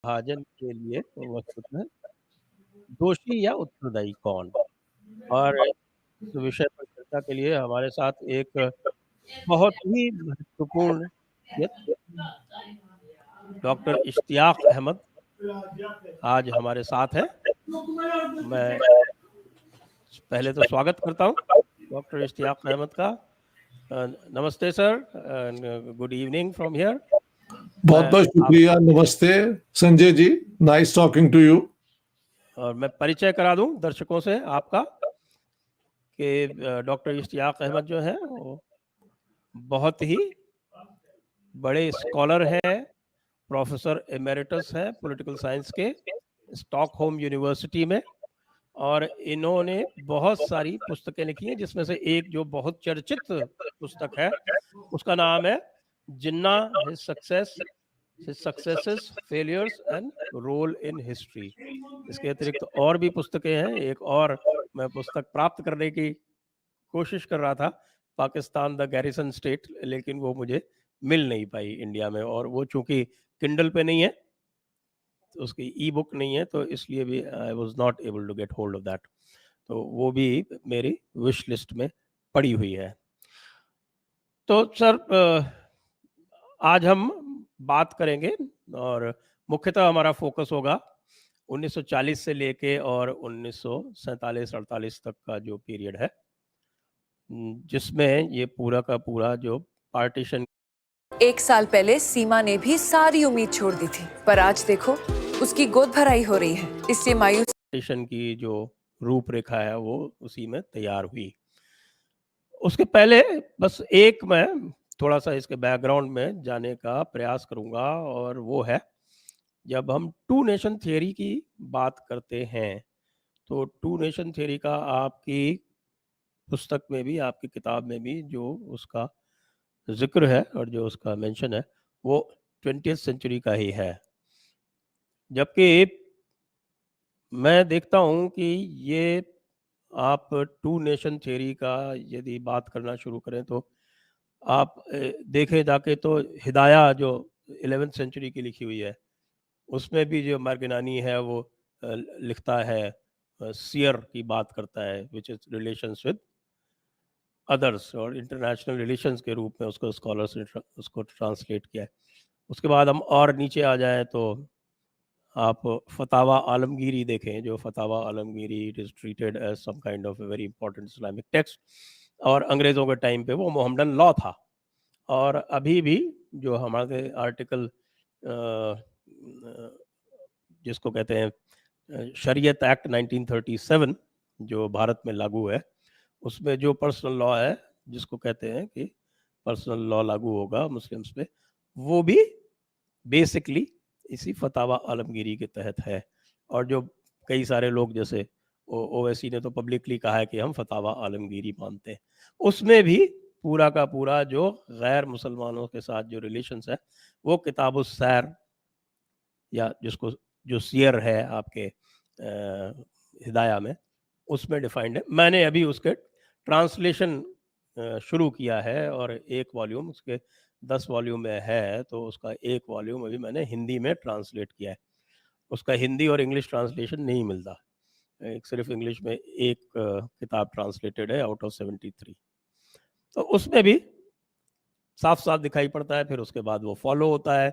विभाजन के लिए वस्तुतः दोषी या उत्तरदायी कौन? और इस विषय पर चर्चा के लिए हमारे साथ एक बहुत ही महत्वपूर्ण व्यक्ति डॉक्टर इश्तियाक अहमद आज हमारे साथ हैं। मैं पहले तो स्वागत करता हूँ डॉक्टर इश्तियाक अहमद का। नमस्ते sir, good evening from here. बहुत बहुत शुक्रिया। नमस्ते Sanjay ji, nice talking to you. और मैं परिचय करा दूं दर्शकों से आपका कि डॉक्टर इश्तियाक अहमद जो है वो बहुत ही बड़े स्कॉलर हैं, प्रोफेसर एमेरिटस है पॉलिटिकल साइंस के स्टॉकहोम यूनिवर्सिटी में, और इन्होंने बहुत सारी पुस्तकें लिखी हैं, जिसमें से एक जो बहुत चर्चित पुस्तक है उसका नाम है Jinnah his successes failures and role in history. इसके अतिरिक्त और भी पुस्तकें हैं। एक और मैं पुस्तक प्राप्त करने की कोशिश कर रहा था, पाकिस्तान द गैरिसन स्टेट, लेकिन वो मुझे मिल नहीं पाई इंडिया में, और वो चूंकि किंडल पे नहीं है तो उसकी ई बुक नहीं है, तो इसलिए भी I was not able to get hold of that. तो वो भी मेरी विश लिस्ट में पड़ी हुई है। तो सर आज हम बात करेंगे और मुख्यतः हमारा फोकस होगा 1940 से लेके और 1947-48 तक का जो पीरियड है, जिसमें ये पूरा का पूरा जो पार्टीशन। 1 साल पहले सीमा ने भी सारी उम्मीद छोड़ दी थी, पर आज देखो उसकी गोद भराई हो रही है। इससे मायूस पार्टीशन की जो रूपरेखा है वो उसी में तैयार हुई। उसके पहले बस एक मैं थोड़ा सा इसके बैकग्राउंड में जाने का प्रयास करूंगा, और वो है जब हम टू नेशन थियरी की बात करते हैं तो टू नेशन थियरी का आपकी पुस्तक में भी, आपकी किताब में भी जो उसका जिक्र है और जो उसका मेंशन है वो 20th सेंचुरी का ही है। जबकि मैं देखता हूं कि ये आप टू नेशन थियरी का यदि बात करना शुरू करें तो आप देखें जाके तो हिदाया जो 11th सेंचुरी की लिखी हुई है उसमें भी जो मार्गिनानी है वो लिखता है, सियर की बात करता है, which is relations with others, और इंटरनेशनल रिलेशंस के रूप में उसको स्कॉलर्स ने उसको ट्रांसलेट किया है। उसके बाद हम और नीचे आ जाएं तो आप फतावा आलमगीरी देखें, जो Fatawa Alamgiri it is treated as some kind of a very important Islamic text, और अंग्रेज़ों के टाइम पे वो मोहम्मदन लॉ था। और अभी भी जो हमारे आर्टिकल जिसको कहते हैं शरीयत एक्ट 1937 जो भारत में लागू है, उसमें जो पर्सनल लॉ है जिसको कहते हैं कि पर्सनल लॉ लागू होगा मुस्लिम्स पे, वो भी बेसिकली इसी फतावा आलमगीरी के तहत है। और जो कई सारे लोग जैसे ओवैसी ने तो पब्लिकली कहा है कि हम फतावा आलमगीरी मानते हैं, उसमें भी पूरा का पूरा जो गैर मुसलमानों के साथ जो रिलेशंस है वो किताब सैर, या जिसको जो सियर है आपके हिदाया में, उसमें डिफाइंड है। मैंने अभी उसके ट्रांसलेशन शुरू किया है, और एक वॉल्यूम उसके 10 वॉल्यूम में है, तो उसका एक वॉल्यूम अभी मैंने हिंदी में ट्रांसलेट किया है। उसका हिंदी और इंग्लिश ट्रांसलेशन नहीं मिलता, एक सिर्फ इंग्लिश में एक किताब ट्रांसलेटेड है आउट ऑफ 73। तो उसमें भी साफ साफ दिखाई पड़ता है। फिर उसके बाद वो फॉलो होता है,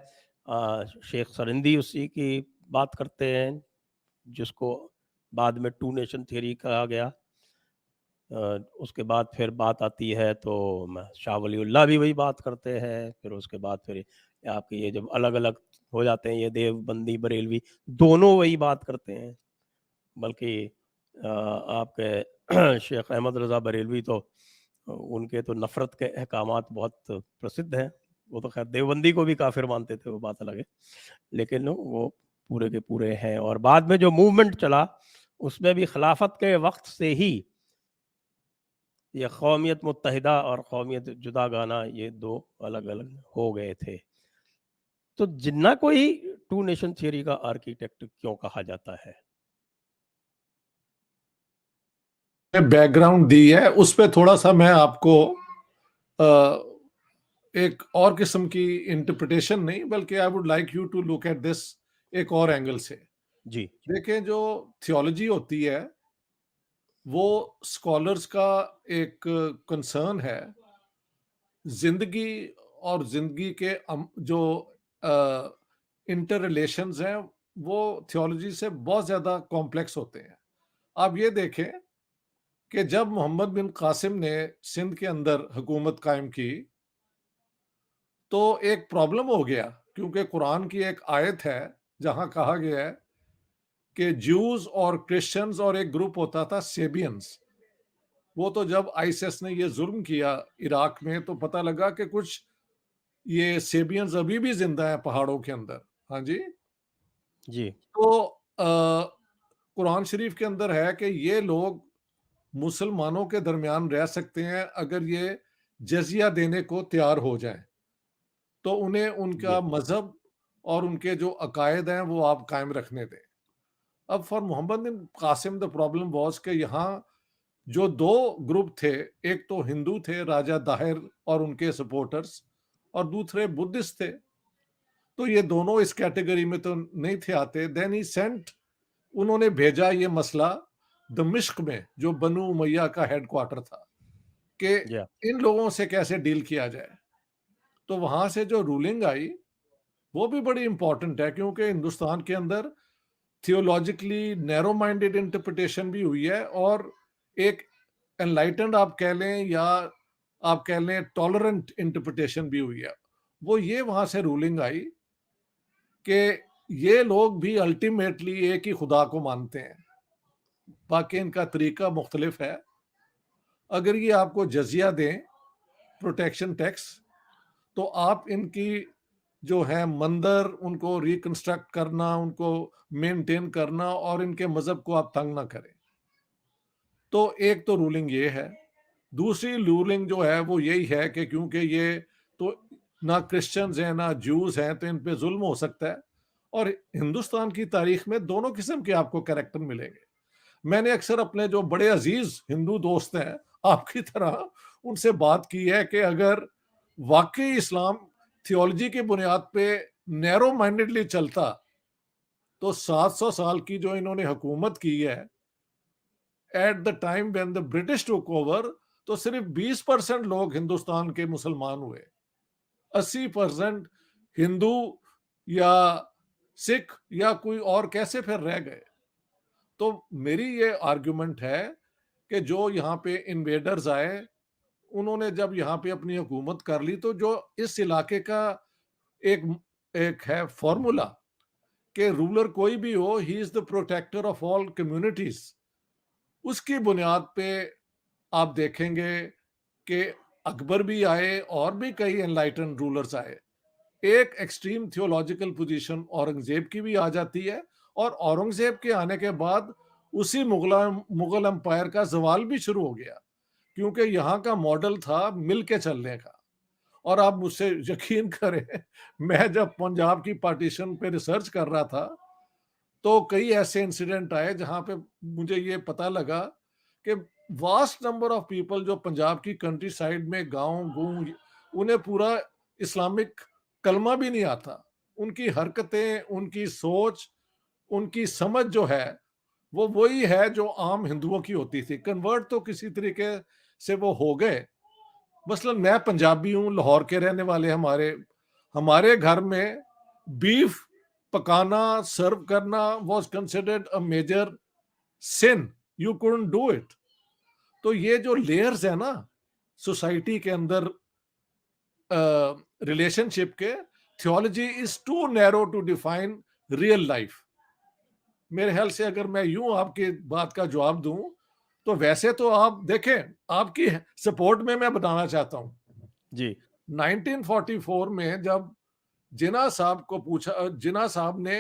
शेख सरिंदी उसी की बात करते हैं जिसको बाद में टू नेशन थियरी कहा गया। उसके बाद फिर बात आती है तो शाह वलीउल्लाह भी वही बात करते हैं। फिर उसके बाद फिर आपके ये जब अलग अलग हो जाते हैं, ये देवबंदी बरेलवी दोनों वही बात करते हैं। बल्कि आपके शेख अहमद रज़ा बरेलवी तो उनके तो नफ़रत के अहकामात बहुत प्रसिद्ध हैं। वो तो खैर देवबंदी को भी काफिर मानते थे, वो बात अलग है, लेकिन वो पूरे के पूरे हैं। और बाद में जो मूवमेंट चला उसमें भी खिलाफत के वक्त से ही ये कौमियत मुत्तहिदा और कौमियत जुदागाना ये दो अलग अलग हो गए थे। तो जिन्ना कोई टू नेशन थियरी का आर्किटेक्ट क्यों कहा जाता है? बैकग्राउंड दी है, उस पर थोड़ा सा मैं आपको एक और किस्म की इंटरप्रिटेशन नहीं, बल्कि I would like you to look at this एक और एंगल से। जी, देखें, जो थियोलॉजी होती है वो स्कॉलर्स का एक कंसर्न है जिंदगी और जिंदगी के जो इंटर रिलेशंस हैं वो थियोलॉजी से बहुत ज्यादा कॉम्प्लेक्स होते हैं। आप ये देखें कि जब मोहम्मद बिन कासिम ने सिंध के अंदर हुकूमत कायम की तो एक प्रॉब्लम हो गया, क्योंकि कुरान की एक आयत है जहां कहा गया है कि ज्यूज और क्रिश्चियंस और एक ग्रुप होता था सेबियंस। वो तो जब आईएसएस ने ये जुल्म किया इराक में तो पता लगा कि कुछ ये सेबियंस अभी भी जिंदा हैं पहाड़ों के अंदर। हाँ जी। जी, तो कुरान शरीफ के अंदर है कि ये लोग मुसलमानों के दरमियान रह सकते हैं अगर ये जजिया देने को तैयार हो जाएं, तो उन्हें उनका जी, मजहब और उनके जो अकायद हैं वो आप कायम रखने दें। अब for Muhammad bin Qasim the problem was कि यहाँ जो दो ग्रुप थे, एक तो हिंदू थे राजा दाहिर और उनके सपोर्टर्स, और दूसरे बुद्धिस्ट थे। तो ये दोनों इस कैटेगरी में तो नहीं थे आते। देन ही सेंट, उन्होंने भेजा ये मसला दमिश्क में जो बनु उमैया का हेडक्वार्टर था कि या इन लोगों से कैसे डील किया जाए। तो वहां से जो रूलिंग आई वो भी बड़ी इंपॉर्टेंट है, क्योंकि हिंदुस्तान के अंदर थियोलॉजिकली नैरो माइंडेड इंटरप्रिटेशन भी हुई है और एक एनलाइटेंड आप कह लें या आप कह लें टॉलरेंट इंटरप्रिटेशन भी हुई है। वो ये वहां से रूलिंग आई कि ये लोग भी अल्टीमेटली एक ही खुदा को मानते हैं, बाकी इनका तरीका मुख्तलिफ है। अगर ये आपको जजिया दें, प्रोटेक्शन टैक्स, तो आप इनकी जो है मंदिर उनको रिकंस्ट्रक्ट करना, उनको मेंटेन करना और इनके मजहब को आप तंग ना करें। तो एक तो रूलिंग ये है। दूसरी रूलिंग जो है वो यही है कि क्योंकि ये तो ना क्रिश्चियंस हैं ना ज्यूज हैं तो इन पे जुल्म हो सकता है। और हिंदुस्तान की तारीख में दोनों किस्म के आपको कैरेक्टर मिलेंगे। मैंने अक्सर अपने जो बड़े अजीज हिंदू दोस्त हैं आपकी तरह उनसे बात की है कि अगर वाकई इस्लाम थियोलॉजी की बुनियाद पे नैरो माइंडेडली चलता तो 700 साल की जो इन्होंने हुकूमत की है at the time when the British took over, तो सिर्फ 20% लोग हिंदुस्तान के मुसलमान हुए, 80% हिंदू या सिख या कोई और कैसे फिर रह गए। तो मेरी ये आर्गुमेंट है कि जो यहाँ पे इन्वेडर्स आए उन्होंने जब यहाँ पे अपनी हुकूमत कर ली तो जो इस इलाके का एक एक है फॉर्मूला कि रूलर कोई भी हो, he is the protector of all communities, उसकी बुनियाद पे आप देखेंगे कि अकबर भी आए और भी कई एनलाइटन रूलर्स आए। एक एक्सट्रीम थियोलॉजिकल पोजीशन औरंगजेब की भी आ जाती है और औरंगजेब के आने के बाद उसी मुगल एम्पायर का जवाल भी शुरू हो गया, क्योंकि यहाँ का मॉडल था मिल के चलने का। और आप मुझसे यकीन करें, मैं जब पंजाब की पार्टीशन पे रिसर्च कर रहा था तो कई ऐसे इंसिडेंट आए जहां पे मुझे ये पता लगा कि वास्ट नंबर ऑफ पीपल जो पंजाब की कंट्री साइड में गांव गूंग, उन्हें पूरा इस्लामिक कलमा भी नहीं आता। उनकी हरकतें, उनकी सोच, उनकी समझ जो है वो वही है जो आम हिंदुओं की होती थी। कन्वर्ट तो किसी तरीके से वो हो गए। मसलन मैं पंजाबी हूँ, लाहौर के रहने वाले, हमारे हमारे घर में बीफ पकाना, सर्व करना was considered a major sin, you couldn't do it. तो ये जो लेयर्स है ना सोसाइटी के अंदर रिलेशनशिप के, theology is too narrow to define real life. मेरे ख्याल से अगर मैं यूं आपकी बात का जवाब दूं तो वैसे तो आप देखें, आपकी सपोर्ट में मैं बताना चाहता हूं जी, 1944 में जब जिन्ना साहब को पूछा, जिन्ना साहब ने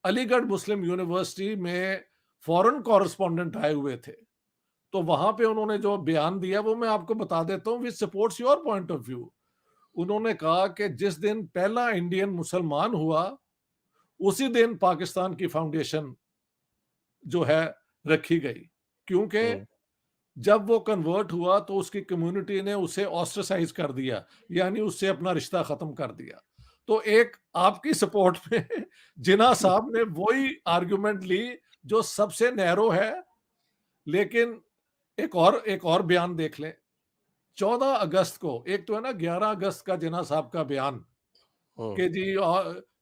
अलीगढ़ मुस्लिम यूनिवर्सिटी में फॉरेन कॉरेस्पॉन्डेंट आए हुए थे, तो वहां पे उन्होंने जो बयान दिया वो मैं आपको बता देता हूँ, which supports your point of view. उन्होंने कहा कि जिस दिन पहला इंडियन मुसलमान हुआ उसी दिन पाकिस्तान की फाउंडेशन जो है रखी गई, क्योंकि हम्म, जब वो कन्वर्ट हुआ तो उसकी कम्युनिटी ने उसे ऑस्ट्रेसाइज कर दिया, यानी उससे अपना रिश्ता खत्म कर दिया। तो एक आपकी सपोर्ट में जिन्ना साहब ने वही आर्गुमेंट ली जो सबसे नैरो है, लेकिन एक और बयान देख लें 14 अगस्त को। एक तो है ना 11 अगस्त का जिन्ना साहब का बयान कि जी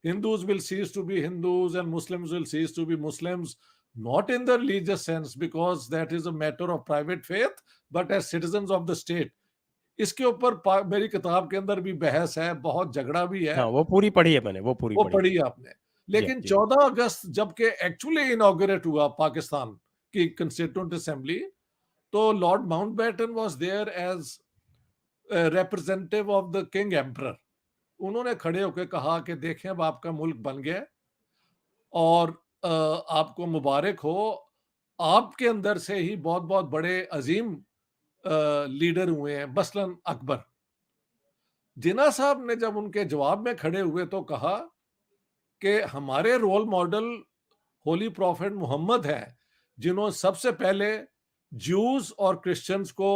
Hindus will cease to be Hindus and Muslims will cease to be Muslims, not in the religious sense because that is a matter of private faith but as citizens of the state. इसके ऊपर मेरी किताब के अंदर भी बहस है, बहुत झगड़ा भी है। हाँ, वो पूरी पढ़ी है मैंने, वो पूरी वो पढ़ी पढ़ी आपने। जी लेकिन जी 14 अगस्त जबकि एक्चुअली इनॉग्रेट हुआ पाकिस्तान की कंस्टिट्यूंट असेंबली, तो Lord Mountbatten was there as representative of the king emperor. उन्होंने खड़े होकर कहा कि देखें अब आपका मुल्क बन गया और आपको मुबारक हो, आपके अंदर से ही बहुत बहुत बड़े अजीम लीडर हुए हैं, मसलन अकबर। जिन्ना साहब ने जब उनके जवाब में खड़े हुए तो कहा कि हमारे role model holy prophet Muhammad है, जिन्होंने सबसे पहले ज्यूज और क्रिश्चियंस को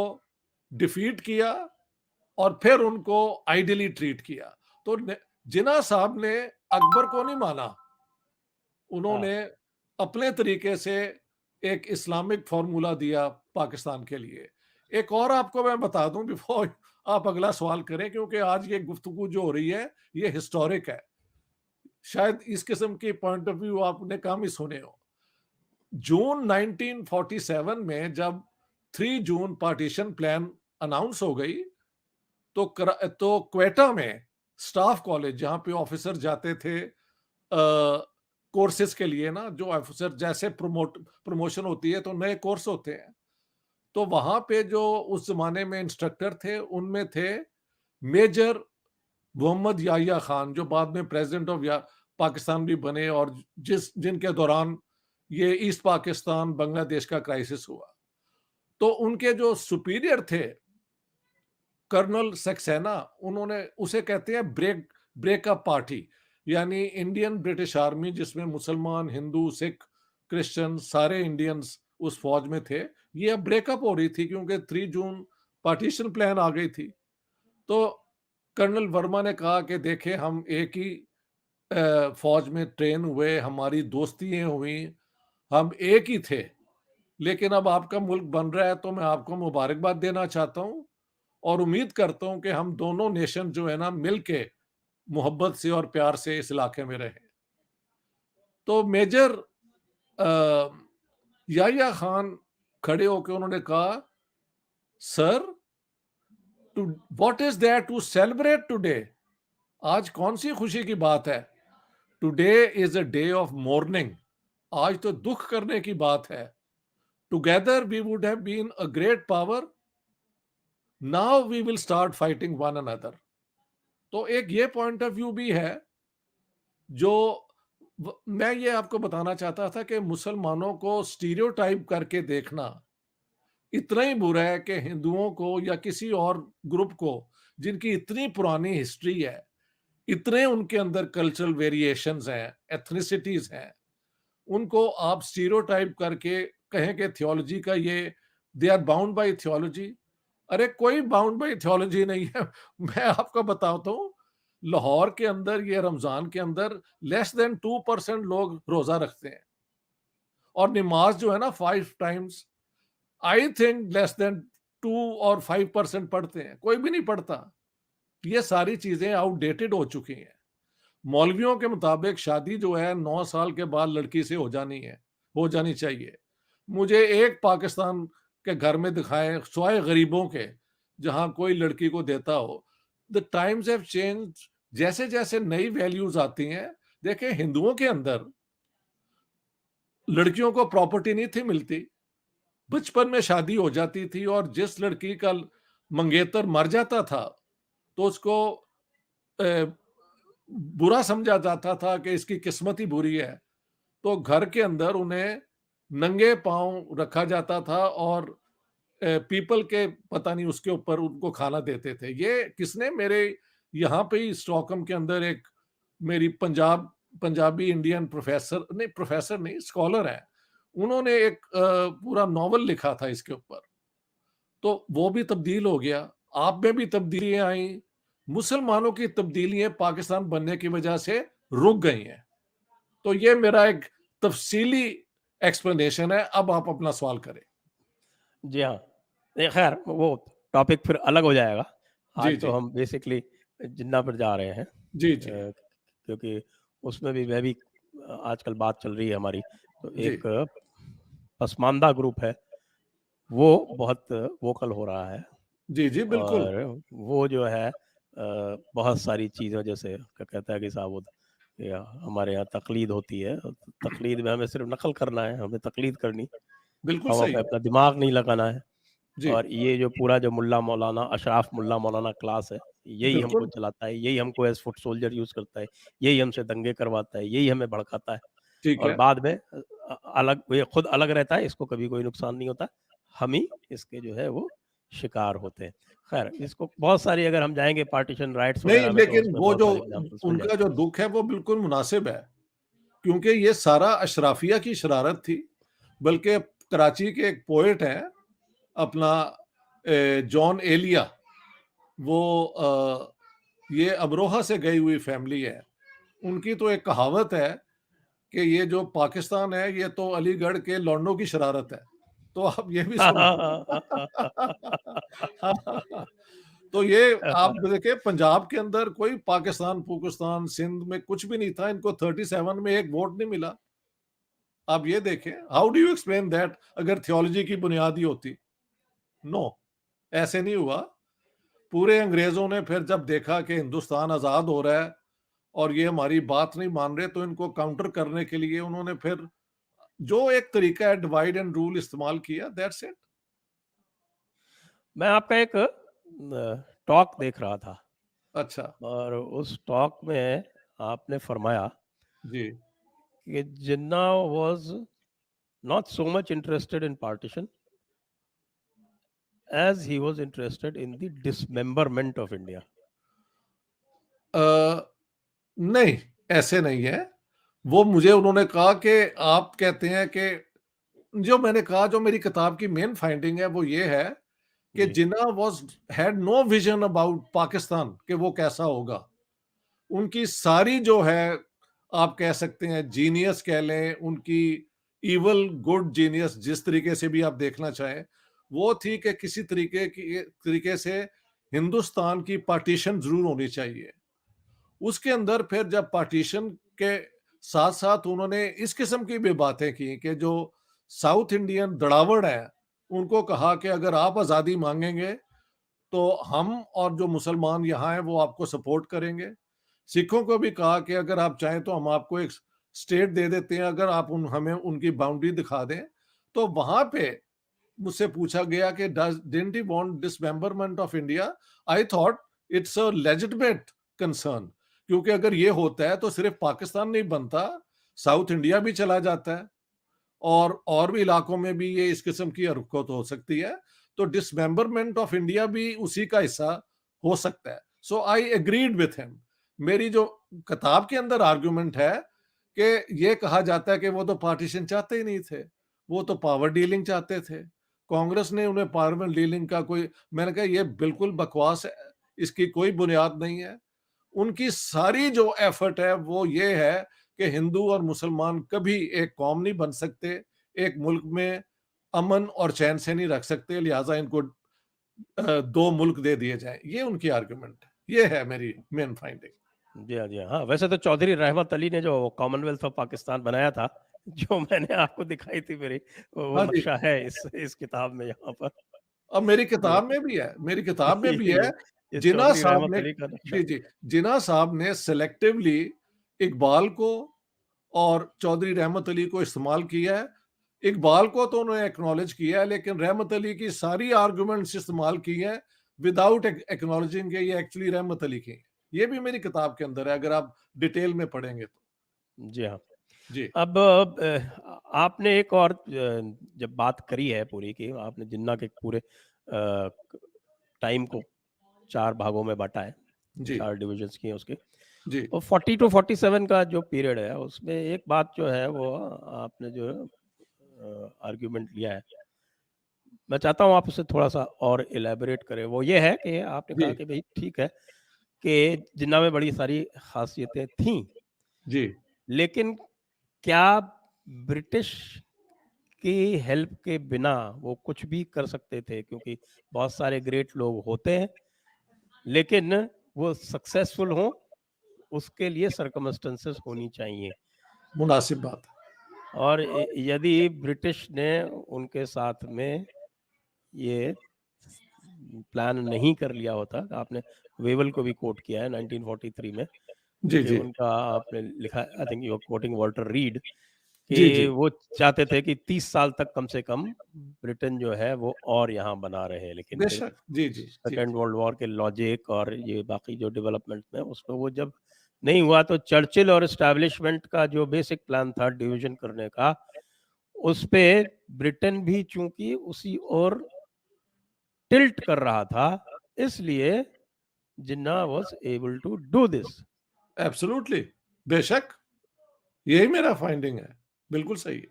डिफीट किया और फिर उनको आइडियली ट्रीट किया। तो जिन्ना साहब ने अकबर को नहीं माना, उन्होंने अपने तरीके से एक इस्लामिक फॉर्मूला दिया पाकिस्तान के लिए। एक और आपको मैं बता दूं बिफोर आप अगला सवाल करें, क्योंकि आज ये गुफ्तगू जो हो रही है ये हिस्टोरिक है, शायद इस किस्म के पॉइंट ऑफ व्यू आपने कम ही सुने हो। जून 1947 में जब 3 जून पार्टीशन प्लान अनाउंस हो गई तो क्वेटा में स्टाफ कॉलेज जहां पे ऑफिसर जाते थे कोर्सेज के लिए ना, जो ऑफिसर जैसे प्रमोशन होती है तो नए कोर्स होते हैं, तो वहां पे जो उस जमाने में इंस्ट्रक्टर थे उनमें थे मेजर मोहम्मद याहिया खान, जो बाद में प्रेसिडेंट ऑफ पाकिस्तान भी बने और जिनके दौरान ये ईस्ट पाकिस्तान बांग्लादेश का क्राइसिस हुआ। तो उनके जो सुपीरियर थे कर्नल सक्सेना, उन्होंने उसे कहते हैं ब्रेकअप पार्टी, यानी इंडियन ब्रिटिश आर्मी जिसमें मुसलमान, हिंदू, सिख, क्रिश्चियन सारे इंडियंस उस फौज में थे। ये अब ब्रेकअप हो रही थी क्योंकि 3 जून पार्टीशन प्लान आ गई थी। तो कर्नल वर्मा ने कहा कि देखें हम एक ही फौज में ट्रेन हुए, हमारी दोस्तियां हुई, हम एक ही थे, लेकिन अब आपका मुल्क बन रहा है तो मैं आपको मुबारकबाद देना चाहता हूं और उम्मीद करता हूं कि हम दोनों नेशन जो है ना मिलके मोहब्बत से और प्यार से इस इलाके में रहे। तो मेजर याहिया खान खड़े होकर उन्होंने कहा, sir too what is there to celebrate today, आज कौन सी खुशी की बात है, today is a day of mourning, आज तो दुख करने की बात है। Together we would have been a great power, now we will start fighting one another. तो एक ये पॉइंट ऑफ व्यू भी है जो मैं ये आपको बताना चाहता था कि मुसलमानों को स्टीरियोटाइप करके देखना इतना ही बुरा है कि हिंदुओं को या किसी और ग्रुप को जिनकी इतनी पुरानी हिस्ट्री है, इतने उनके अंदर कल्चरल वेरिएशंस हैं, एथनिसिटीज हैं, उनको आप स्टीरियोटाइप करके कहें कि थियोलॉजी का ये they are bound by theology. अरे कोई बाउंड बाय थियोलॉजी नहीं है। मैं आपको बताता हूँ, लाहौर के अंदर ये रमजान के अंदर लेस देन 2% लोग रोजा रखते हैं और नमाज जो है ना 5 times, I think less than 2 और 5% पढ़ते हैं, कोई भी नहीं पढ़ता। ये सारी चीजें आउटडेटेड हो चुकी हैं। मौलवियों के मुताबिक शादी जो है 9 साल के बाद लड़की से हो जानी चाहिए। मुझे एक पाकिस्तान के घर में दिखाएं स्वाय गरीबों के जहां कोई लड़की को देता हो। द टाइम्स हैव चेंज, जैसे जैसे नई वैल्यूज आती हैं। देखें हिंदुओं के अंदर लड़कियों को प्रॉपर्टी नहीं थी मिलती, बचपन में शादी हो जाती थी और जिस लड़की का मंगेतर मर जाता था तो उसको बुरा समझा जाता था कि इसकी किस्मत ही बुरी है, तो घर के अंदर उन्हें नंगे पांव रखा जाता था और पीपल के पता नहीं उसके ऊपर उनको खाना देते थे। ये किसने, मेरे यहाँ पे ही स्टॉकहोम के अंदर एक मेरी पंजाबी इंडियन प्रोफेसर नहीं स्कॉलर है, उन्होंने एक पूरा नॉवल लिखा था इसके ऊपर। तो वो भी तब्दील हो गया, आप में भी तब्दीलियां आई, मुसलमानों की तब्दीलियां पाकिस्तान बनने की वजह से रुक गई हैं। तो ये मेरा एक तफसीली एक्सप्लेनेशन है। अब आप अपना सवाल करें। जी हाँ, नहीं खैर वो टॉपिक फिर अलग हो जाएगा। जी आज तो जी हम बेसिकली जिन्ना पर जा रहे हैं, जी जी क्योंकि उसमें भी मैं भी आजकल बात चल रही है हमारी, तो जी एक पसमानदा ग्रुप है, वो बहुत वोकल हो रहा है। जी जी बिल्कुल। और वो जो है बहुत सारी चीज़ों, जैसे क्या कहता है कि साहब वो हमारे यहाँ तकलीद होती है, और तकलीद में हमें सिर्फ नकल करना है, हमें तकलीद करनी, बिल्कुल हम सही। पे अपना दिमाग नहीं लगाना है। जी और ये जो पूरा जो मुल्ला मौलाना, अशराफ मुल्ला मौलाना क्लास है, यही हमको बिल्कुल चलाता है, यही हमको एज फुट सोल्जर यूज़ करता है, यही हमसे दंगे करवाता है, यही हमें भड़काता है। ठीक और है। बाद में अलग, ये खुद अलग रहता है, इसको कभी कोई नुकसान नहीं होता, हम ही इसके जो है वो शिकार होते हैं। खैर इसको बहुत सारी, अगर हम जाएंगे पार्टीशन राइट्स नहीं, वगैरह में, तो लेकिन उसमें वो बहुत जो सारे एग्जाम्पल्स मिल उनका जाएंगे। जो दुख है वो बिल्कुल मुनासिब है, क्योंकि ये सारा अशराफिया की शरारत थी। बल्कि कराची के एक पोएट हैं अपना जॉन एलिया, वो ये अमरोहा से गई हुई फैमिली है। उनकी तो एक कहावत है कि ये जो पाकिस्तान है ये तो अलीगढ़ के लौंडों की शरारत है। तो आप ये भी समझ तो ये आप देखिए, पंजाब के अंदर कोई पाकिस्तान पुकिस्तान सिंध में कुछ भी नहीं था। इनको 37 में एक वोट नहीं मिला। आप ये देखें, how do you explain that, अगर थियोलॉजी की बुनियाद ही होती। नो, ऐसे नहीं हुआ। पूरे अंग्रेजों ने फिर जब देखा कि हिंदुस्तान आजाद हो रहा है और ये हमारी बात नहीं मान रहे, तो इनको काउंटर करने के लिए उन्होंने फिर जो एक तरीका है डिवाइड एंड रूल इस्तेमाल किया। That's it. मैं आपका एक टॉक देख रहा था, अच्छा। और उस टॉक में आपने फरमाया जी कि जिन्ना was not so much interested in partition as he was interested in the dismemberment of India. नहीं, ऐसे नहीं है। वो मुझे उन्होंने कहा कि आप कहते हैं कि, जो मैंने कहा, जो मेरी किताब की मेन फाइंडिंग है वो ये है कि जी, Jinnah was had no vision about Pakistan कि वो कैसा होगा। उनकी सारी जो है, आप कह सकते हैं जीनियस कह लें, उनकी इवल गुड जीनियस, जिस तरीके से भी आप देखना चाहें, वो थी कि किसी तरीके से हिंदुस्तान की पार्टीशन जरूर होनी चाहिए। उसके अंदर फिर जब पार्टीशन के साथ साथ उन्होंने इस किस्म की भी बातें की कि जो साउथ इंडियन दड़ावड़ है, उनको कहा कि अगर आप आज़ादी मांगेंगे तो हम और जो मुसलमान यहाँ हैं वो आपको सपोर्ट करेंगे। सिखों को भी कहा कि अगर आप चाहें तो हम आपको एक स्टेट दे देते हैं, अगर आप हमें उनकी बाउंड्री दिखा दें। तो वहां पे मुझसे पूछा गया कि didn't he want dismemberment of India. I thought it's a legitimate concern, क्योंकि अगर ये होता है तो सिर्फ पाकिस्तान नहीं बनता, साउथ इंडिया भी चला जाता है, और भी इलाकों में भी ये इस किस्म की हरकत हो सकती है। तो डिसमेंबरमेंट ऑफ इंडिया भी उसी का हिस्सा हो सकता है। सो आई एग्रीड विथ हिम। मेरी जो किताब के अंदर आर्गुमेंट है कि ये कहा जाता है कि वो तो पार्टीशन चाहते ही नहीं थे, वो तो पावर डीलिंग चाहते थे, कांग्रेस ने उन्हें पावर डीलिंग का कोई, मैंने कहा ये बिल्कुल बकवास है, इसकी कोई बुनियाद नहीं है। उनकी सारी जो एफर्ट है वो ये है कि हिंदू और मुसलमान कभी एक कौम नहीं बन सकते, एक मुल्क में अमन और चैन से नहीं रख सकते, लिहाजा इनको दो मुल्क दे दिए जाएं। ये उनकी आर्गुमेंट है। ये है मेरी मेन फाइंडिंग। जी हाँ, जी हाँ। हाँ, वैसे तो चौधरी रहमत अली ने जो कॉमनवेल्थ ऑफ पाकिस्तान बनाया था, जो मैंने आपको दिखाई थी मेरी, वो हाँ जी। नक्शा है इस किताब में यहाँ पर। अब मेरी ये किताब में भी है, मेरी किताब में भी है। ये जिन्ना चौधरी साहब रहमत ने, अली का नक्शा। जी जी, जिन्ना साहब ने सेलेक्टिवली इकबाल को और चौधरी रहमत अली को इस्तेमाल किया है। इकबाल को तो उन्होंने एक्नॉलेज किया है, लेकिन रहमत अली की सारी आर्गुमेंट्स इस्तेमाल की हैं विदाउट एक्नॉलेजिंग के ये एक्चुअली रहमत अली की हैं। ये भी मेरी किताब के अंदर है, अगर आप डिटेल में पढ़ेंगे तो। जी हाँ। जी अब आपने एक और जब बात करी है पूरी की, आपने जिन्ना के पूरे टाइम को 4 भागों में बांटा है, जी 4 डिविजन्स किए उसके। जी तो 40 टू 47 का जो पीरियड है, उसमें एक बात जो है वो आपने जो आर्ग्यूमेंट लिया है, मैं चाहता हूँ आप उसे थोड़ा सा और इलेबोरेट करें। वो ये है कि आपने जी कहा कि भाई ठीक है, कि जिन्ना में बड़ी सारी खासियतें थीं, जी लेकिन क्या ब्रिटिश की हेल्प के बिना वो कुछ भी कर सकते थे? क्योंकि बहुत सारे ग्रेट लोग होते हैं, लेकिन वो सक्सेसफुल हों, उसके लिए सर्कमस्टेंसेस होनी चाहिए। मुनासिब बात है। और यदि ब्रिटिश ने उनके साथ में ये प्लान नहीं कर लिया होता, आपने वेवल को भी कोट किया है 1943 में, जी कि जी उनका आपने लिखा, I think you are quoting Walter Reed, जी कि जी वो चाहते थे कि 30 साल तक कम से कम ब्रिटेन जो है वो और यहाँ बना रहे, लेकिन फिर बेशक जी जी जी सेकेंड वर्ल्ड वॉर के लॉजिक और ये बाकी जो डेवलपमेंट में उसमें वो जब नहीं हुआ, तो चर्चिल और एस्टैब्लिशमेंट का जो बेसिक प्लान था डिवीजन करने का, उस पे ब्रिटेन भी चूंकि उसी ओर टिल्ट कर रहा था, इसलिए Jinnah was able to do this. Absolutely बेशक यही मेरा फाइंडिंग है, बिल्कुल सही है।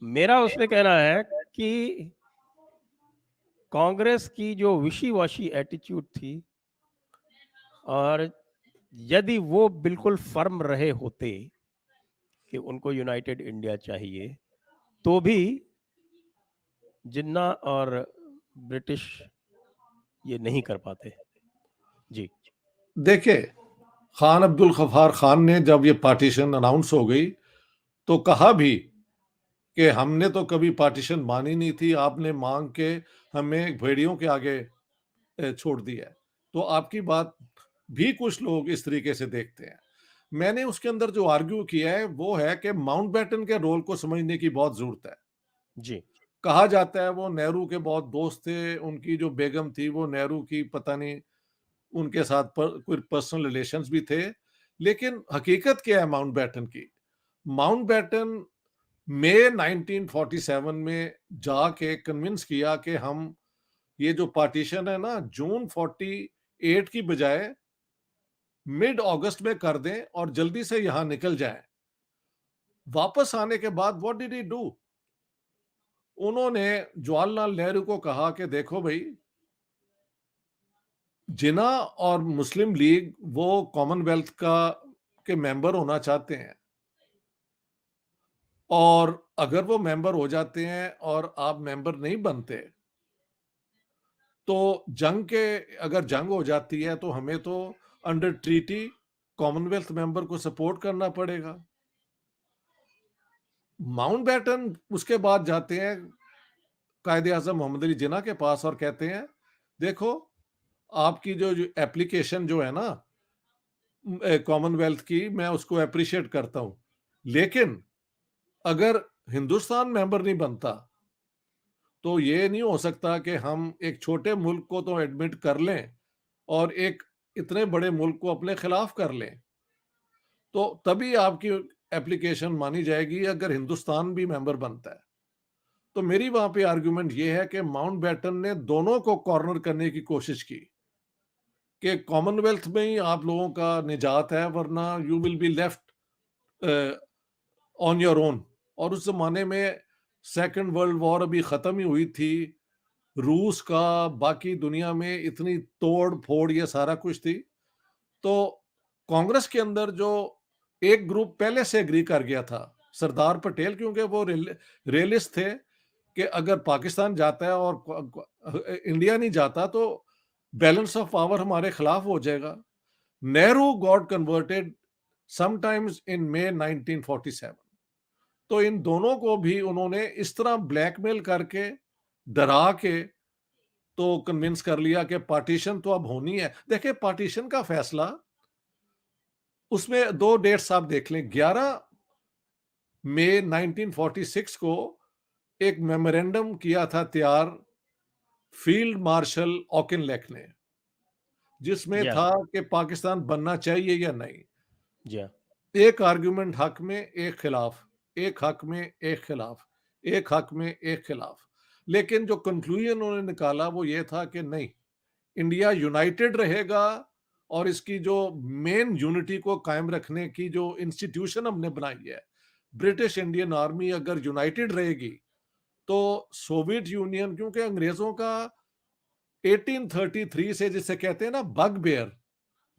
मेरा उसमें कहना है कि कांग्रेस की जो विशी वॉशी एटीट्यूड थी, और यदि वो बिल्कुल फर्म रहे होते कि उनको यूनाइटेड इंडिया चाहिए, तो भी जिन्ना और ब्रिटिश ये नहीं कर पाते। जी देखिए, खान अब्दुल गफ्फार खान ने जब ये पार्टीशन अनाउंस हो गई तो कहा भी कि हमने तो कभी पार्टीशन मानी नहीं थी, आपने मांग के हमें भेड़ियों के आगे छोड़ दिया है। तो आपकी बात भी कुछ लोग इस तरीके से देखते हैं। मैंने उसके अंदर जो आर्ग्यू किया है वो है कि माउंटबेटन के रोल को समझने की बहुत जरूरत है। जी कहा जाता है वो नेहरू के बहुत दोस्त थे, उनकी जो बेगम थी वो नेहरू की पता नहीं उनके साथ कोई पर्सनल रिलेशंस भी थे, लेकिन हकीकत क्या है माउंटबेटन की? माउंटबेटन मई 1947 में जाके कन्विंस किया कि हम ये जो पार्टीशन है ना जून 48 की बजाय मिड अगस्त में कर दें और जल्दी से यहां निकल जाएं। वापस आने के बाद व्हाट डिड ही डू? उन्होंने जवाहरलाल नेहरू को कहा कि देखो भाई, जिन्ना और मुस्लिम लीग वो कॉमनवेल्थ का के मेंबर होना चाहते हैं, और अगर वो मेंबर हो जाते हैं और आप मेंबर नहीं बनते तो अगर जंग हो जाती है तो हमें तो अंडर ट्रीटी कॉमनवेल्थ मेंबर को सपोर्ट करना पड़ेगा। माउंटबेटन उसके बाद जाते हैं कायदे आजम मोहम्मद अली जिन्ना के पास और कहते हैं देखो, आपकी जो एप्लीकेशन जो है ना कॉमनवेल्थ की, मैं उसको अप्रिशिएट करता हूं, लेकिन अगर हिंदुस्तान मेंबर नहीं बनता तो ये नहीं हो सकता कि हम एक छोटे मुल्क को तो एडमिट कर लें और एक इतने बड़े मुल्क को अपने खिलाफ कर लें। तो तभी आपकी एप्लीकेशन मानी जाएगी अगर हिंदुस्तान भी मेंबर बनता है। तो मेरी वहां पे आर्गुमेंट ये है कि माउंटबेटन ने दोनों को कॉर्नर करने की कोशिश की कि कॉमनवेल्थ में ही आप लोगों का निजात है, वरना you will be left on your own. और उस जमाने में सेकंड वर्ल्ड वॉर अभी खत्म ही हुई थी, रूस का बाकी दुनिया में इतनी तोड़ फोड़ ये सारा कुछ थी। तो कांग्रेस के अंदर जो एक ग्रुप पहले से एग्री कर गया था, सरदार पटेल, क्योंकि वो रियलिस्ट थे कि अगर पाकिस्तान जाता है और इंडिया नहीं जाता तो बैलेंस ऑफ पावर हमारे खिलाफ हो जाएगा। Nehru got converted sometimes in May 1947। तो इन दोनों को भी उन्होंने इस तरह ब्लैकमेल करके, डरा के तो कन्विंस कर लिया कि पार्टीशन तो अब होनी है। देखिए, पार्टीशन का फैसला, उसमें दो डेट्स आप देख लें। 11 मई 1946 को एक मेमोरेंडम किया था तैयार फील्ड मार्शल ऑकिनलेक ने, जिसमें जी था कि पाकिस्तान बनना चाहिए या नहीं। जी एक आर्गुमेंट हक में, एक खिलाफ, एक हक में, एक खिलाफ, एक हक में, एक खिलाफ। लेकिन जो कंक्लूजन उन्होंने निकाला वो ये था कि नहीं, इंडिया यूनाइटेड रहेगा और इसकी जो मेन यूनिटी को कायम रखने की जो इंस्टीट्यूशन हमने बनाई है, ब्रिटिश इंडियन आर्मी अगर यूनाइटेड रहेगी तो सोवियत यूनियन, क्योंकि अंग्रेजों का 1833 से जिसे कहते हैं ना बग बेयर,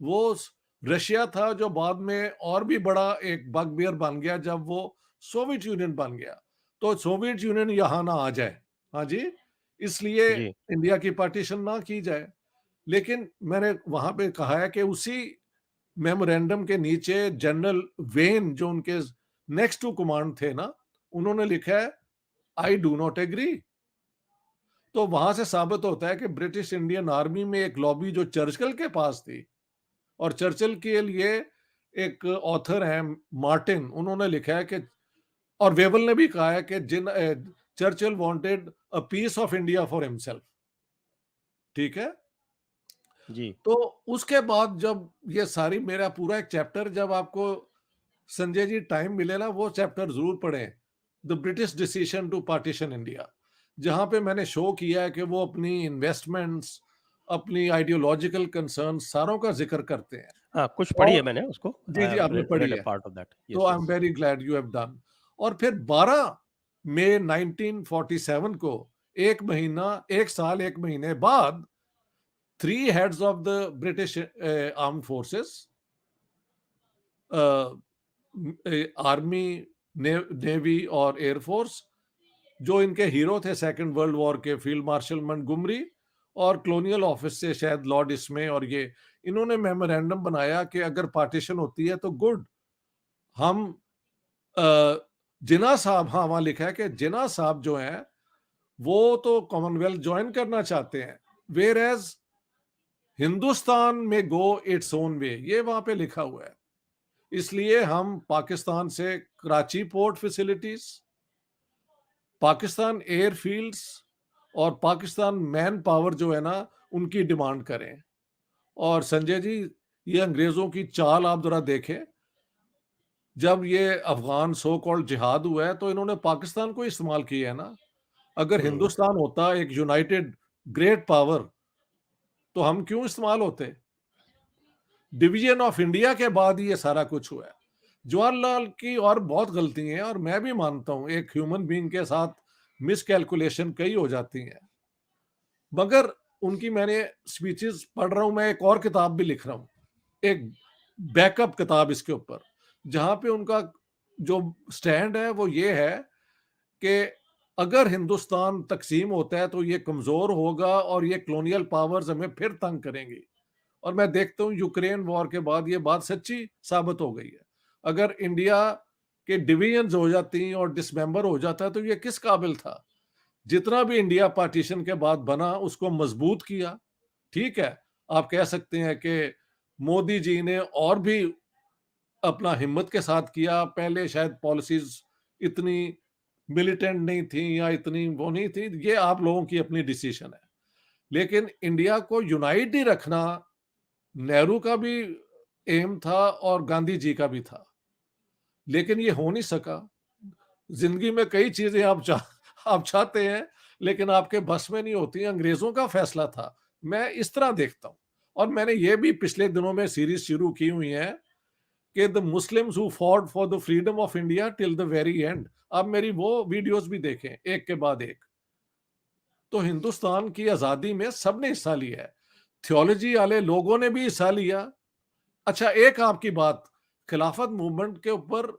वो रशिया था जो बाद में और भी बड़ा एक बग बेयर बन गया जब वो सोवियत यूनियन बन गया। तो सोवियत यूनियन यहाँ ना आ जाए, हाँ जी, इसलिए जी, इंडिया की पार्टीशन ना की जाए। लेकिन मैंने वहां पे कहा है कि उसी मेमोरेंडम के नीचे जनरल वेन जो उनके नेक्स्ट टू कमांड थे ना, उन्होंने लिखा है आई डू नॉट एग्री। तो वहां से साबित होता है कि ब्रिटिश इंडियन आर्मी में एक लॉबी जो चर्चिल के पास थी, और चर्चिल के लिए एक ऑथर है मार्टिन, उन्होंने लिखा है कि, और वेबल ने भी कहा है कि Churchill wanted a piece of India for himself. ठीक है, जी, तो उसके बाद जब ये सारी मेरा पूरा एक चैप्टर, जब आपको संजय जी टाइम मिले ना, वो चैप्टर जरूर पढ़ें, the British decision to partition India, जहां पे मैंने शो किया है कि वो अपनी इन्वेस्टमेंट्स, अपनी आइडियोलॉजिकल कंसर्न सारों का जिक्र करते हैं। हाँ, कुछ पढ़ी है और मैंने उसको, जी आई जी, हैव आपने पढ़ी रेड अ है, पार्ट ऑफ दैट, तो yes, I am yes. Very glad you have done. और फिर 12 मई 1947 को, एक साल एक महीने बाद, 3 heads of the British armed forces, army, navy और एयरफोर्स, जो इनके हीरो थे सेकंड वर्ल्ड वॉर के, फील्ड मार्शल मंटगोमरी और कॉलोनियल ऑफिस से शायद लॉर्ड इसमे, और ये इन्होंने मेमोरेंडम बनाया कि अगर पार्टीशन होती है तो गुड, हम जिन्ना साहब, हाँ वहां लिखा है कि जिन्ना साहब जो हैं वो तो कॉमनवेल्थ ज्वाइन करना चाहते हैं, वेयर एज हिंदुस्तान में गो इट्स ओन वे, ये वहां पे लिखा हुआ है। इसलिए हम पाकिस्तान से Karachi port facilities, Pakistan airfields और पाकिस्तान मैन पावर जो है ना, उनकी डिमांड करें। और संजय जी, ये अंग्रेजों की चाल आप जरा देखें, जब ये अफगान सो कॉल्ड जिहाद हुआ है तो इन्होंने पाकिस्तान को इस्तेमाल किया है ना। अगर हुँ, हिंदुस्तान होता एक यूनाइटेड ग्रेट पावर, तो हम क्यों इस्तेमाल होते? डिवीजन ऑफ इंडिया के बाद ये सारा कुछ हुआ है। जवाहरलाल की और बहुत गलती हैं, और मैं भी मानता हूं एक ह्यूमन बीइंग के साथ मिसकैलकुलेशन कई हो जाती हैं, मगर उनकी मैंने स्पीचेस पढ़ रहा हूं, मैं एक और किताब भी लिख रहा हूं, एक बैकअप किताब इसके ऊपर, जहां पे उनका जो स्टैंड है वो ये है कि अगर हिंदुस्तान तकसीम होता है तो ये कमजोर होगा और ये कॉलोनियल पावर्स हमें फिर तंग करेंगी। और मैं देखता हूँ यूक्रेन वॉर के बाद ये बात सच्ची साबित हो गई है। अगर इंडिया के डिवीजन हो जाती हैं और डिसमेंबर हो जाता है तो ये किस काबिल था? जितना भी इंडिया पार्टीशन के बाद बना उसको मजबूत किया। ठीक है, आप कह सकते हैं कि मोदी जी ने और भी अपना हिम्मत के साथ किया, पहले शायद पॉलिसीज इतनी मिलिटेंट नहीं थी या इतनी वो नहीं थी, ये आप लोगों की अपनी डिसीजन है। लेकिन इंडिया को यूनाइट ही रखना नेहरू का भी एम था और गांधी जी का भी था, लेकिन ये हो नहीं सका। जिंदगी में कई चीजें आप चाहते हैं लेकिन आपके बस में नहीं होती, अंग्रेजों का फैसला था। मैं इस तरह देखता हूं, और मैंने ये भी पिछले दिनों में सीरीज शुरू की हुई है कि the Muslims who fought for the freedom of India till the very and. आप मेरी वो वीडियोस भी देखें एक के बाद एक। तो हिंदुस्तान की आजादी में सबने हिस्सा लिया है, थियोलॉजी वाले लोगों ने भी हिस्सा लिया। अच्छा, एक आपकी बात, खिलाफत मूवमेंट के ऊपर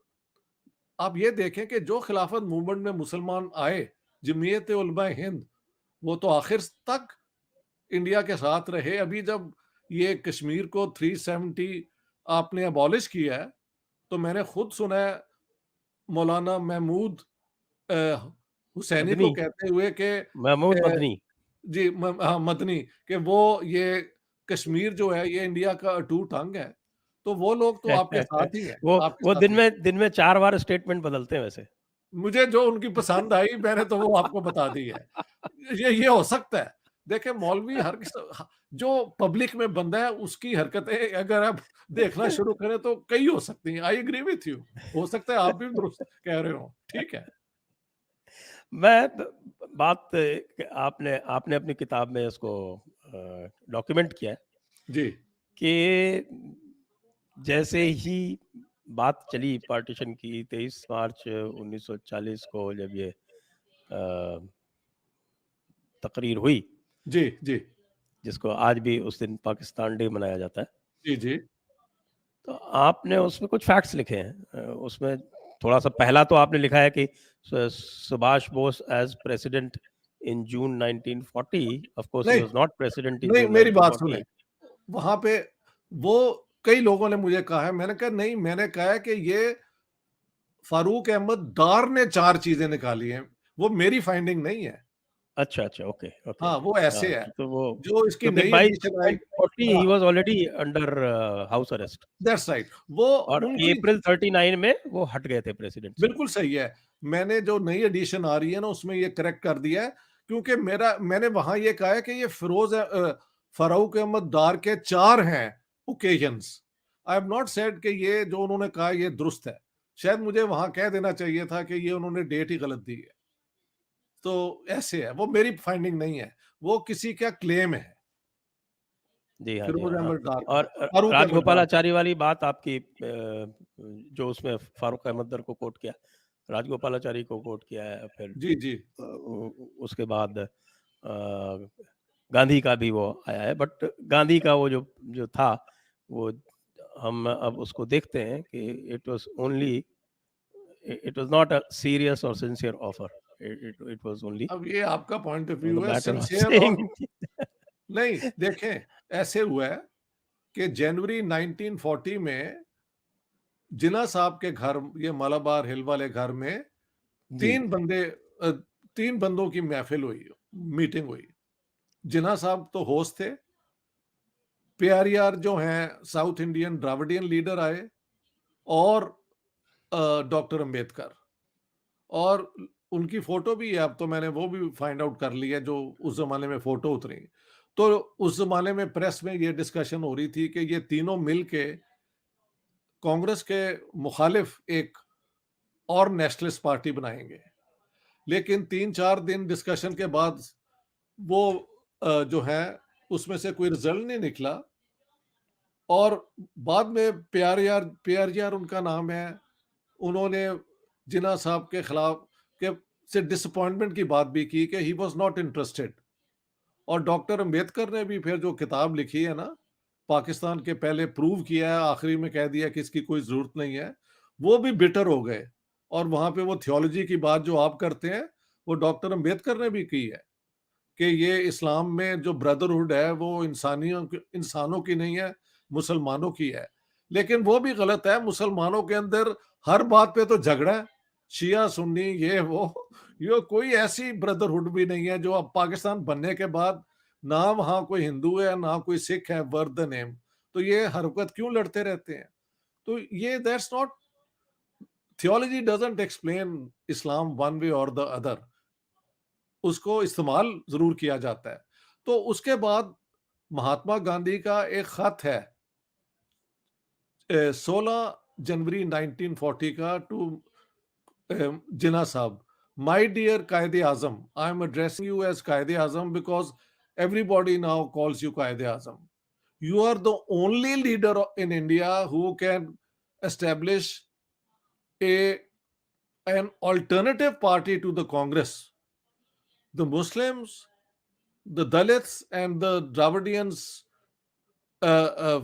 आप ये देखें कि जो खिलाफत मूवमेंट में मुसलमान आए, जमीयत उलमा हिंद, वो तो आखिर तक इंडिया के साथ रहे। अभी जब ये कश्मीर को 370 आपने अबॉलिश किया है, तो मैंने खुद सुना है मौलाना महमूद अ, हुसैनी को मदनी, कहते हुए कि महमूद मदनी। जी, हाँ, मदनी, कि वो ये कश्मीर जो है ये इंडिया का अटूट अंग है। तो वो लोग तो आपके साथ ही हैं, आपके वो साथ ही हैं। दिन में 4 बार स्टेटमेंट बदलते हैं वैसे। मुझे जो उनकी पसंद आई मैंने तो वो आपको बता दी है। ये हो सकता है। देखिए मौलवी हर जो पब्लिक में बंदा है उसकी हरकतें अगर आप देखना शुरू करें तो कई हो सकती हैं। I agree with you. हो सकता है आप भी दुरुस्त कह रहे हो। ठीक है। मैं बात आपने आपने अपनी किताब में इसको डॉक्यूमेंट किया है जी, कि जैसे ही बात चली पार्टीशन की 23 मार्च 1940 को जब ये तकरीर हुई, जी, जी। जिसको आज भी उस दिन पाकिस्तान डे मनाया जाता है। जी जी तो आपने उसमें कुछ फैक्ट्स लिखे हैं, उसमें थोड़ा सा पहला तो आपने लिखा है कि Subhash Bose as president in June 1940, of course he नहीं वाज नॉट प्रेसिडेंट इन नहीं, जून मेरी बात सुने, 1948। वहां पे वो कई लोगों ने मुझे कहा है, मैंने कहा नहीं, मैंने कहा है कि ये फारूक अहमद डार ने 4 चीजें निकाली हैं, वो मेरी फाइंडिंग नहीं है। अच्छा अच्छा, ओके ओके। हाँ, वो ऐसे है, तो वो जो इसकी क्योंकि नई बाय एडिशन आई। 1940 ही हाँ, was already under house arrest, that's right, वो और उनकी अप्रैल 39 में वो हट गए थे प्रेसिडेंट से। बिल्कुल सही है। मैंने जो नई एडिशन आ रही है ना, उसमें ये करेक्ट कर दिया है, क्योंकि मैंने वहां ये कहा है कि ये फारूक अहमद डार के 4 हैं occasions. I have not said कि ये जो उन्होंने कहा ये दुरुस्त है। शायद मुझे वहां कह देना चाहिए था कि ये उन्होंने डेट ही गलत दी है। तो ऐसे है, वो मेरी फाइंडिंग नहीं है, वो किसी का क्लेम है, जी हाँ, जी फिरोज हाँ। अहमद डार का, और फारूक अहमद डार का। राजगोपालाचारी वाली बात आपकी, जो उसमें फारूक अहमद दर को कोट किया, राजगोपालाचारी को कोट किया है, फिर जी जी उसके बाद गांधी का भी वो आया है, बट गांधी का वो जो जो था, वो हम अब उसको देखते हैं कि it was not a serious और sincere offer, it was only अब ये आपका पॉइंट ऑफ द व्यू है, मैटर ऑफ सिंसियर और सेइंग। नहीं। देखें, ऐसे हुआ है कि जनवरी 1940 में जिन्ना साहब के घर, ये मलाबार हिल वाले घर में जी 3 बंदों की महफिल हुई, मीटिंग हुई। जिन्ना साहब तो होस्ट थे, पेरियार जो हैं साउथ इंडियन द्राविडियन लीडर आए, और डॉक्टर अंबेडकर, और उनकी फोटो भी है, अब तो मैंने वो भी फाइंड आउट कर ली है, जो उस जमाने में फोटो उतरी। तो उस जमाने में प्रेस में ये डिस्कशन हो रही थी कि ये तीनों मिलके कांग्रेस के मुखालिफ एक और नेशनलिस्ट पार्टी बनाएंगे। लेकिन 3-4 दिन डिस्कशन के बाद वो जो है उसमें से कोई रिजल्ट नहीं निकला, और बाद में प्यारियार उनका नाम है, उन्होंने जिन्ना साहब के खिलाफ के से डिसअपॉइंटमेंट की बात भी की कि ही वाज नॉट इंटरेस्टेड। और डॉक्टर अंबेडकर ने भी फिर जो किताब लिखी है ना, पाकिस्तान के पहले प्रूव किया है, आखिरी में कह दिया कि इसकी कोई जरूरत नहीं है, वो भी बिटर हो गए। और वहां पे वो थियोलॉजी की बात जो आप करते हैं, वो डॉक्टर अंबेडकर ने भी की है कि ये इस्लाम में जो ब्रदरहुड है वो इंसानों की नहीं है, मुसलमानों की है। लेकिन वो भी गलत है, मुसलमानों के अंदर हर बात पे तो झगड़ा है, शिया सुन्नी ये वो, ये कोई ऐसी ब्रदरहुड भी नहीं है जो अब पाकिस्तान बनने के बाद, ना वहां कोई हिंदू है ना कोई सिख है, वर्थ द नेम। तो ये हर वक्त क्यों लड़ते रहते हैं? तो ये that's not, theology doesn't explain Islam one way और द अदर, उसको इस्तेमाल जरूर किया जाता है। तो उसके बाद महात्मा गांधी का एक खत है 16 जनवरी 1940 का, टू जिन्ना साहब, my dear Quaid-e Azam, I am addressing you as Quaid-e Azam because everybody now calls you Quaid-e Azam. You are the only leader in India who can establish a an alternative party to the Congress. The Muslims, the Dalits, and the Dravidians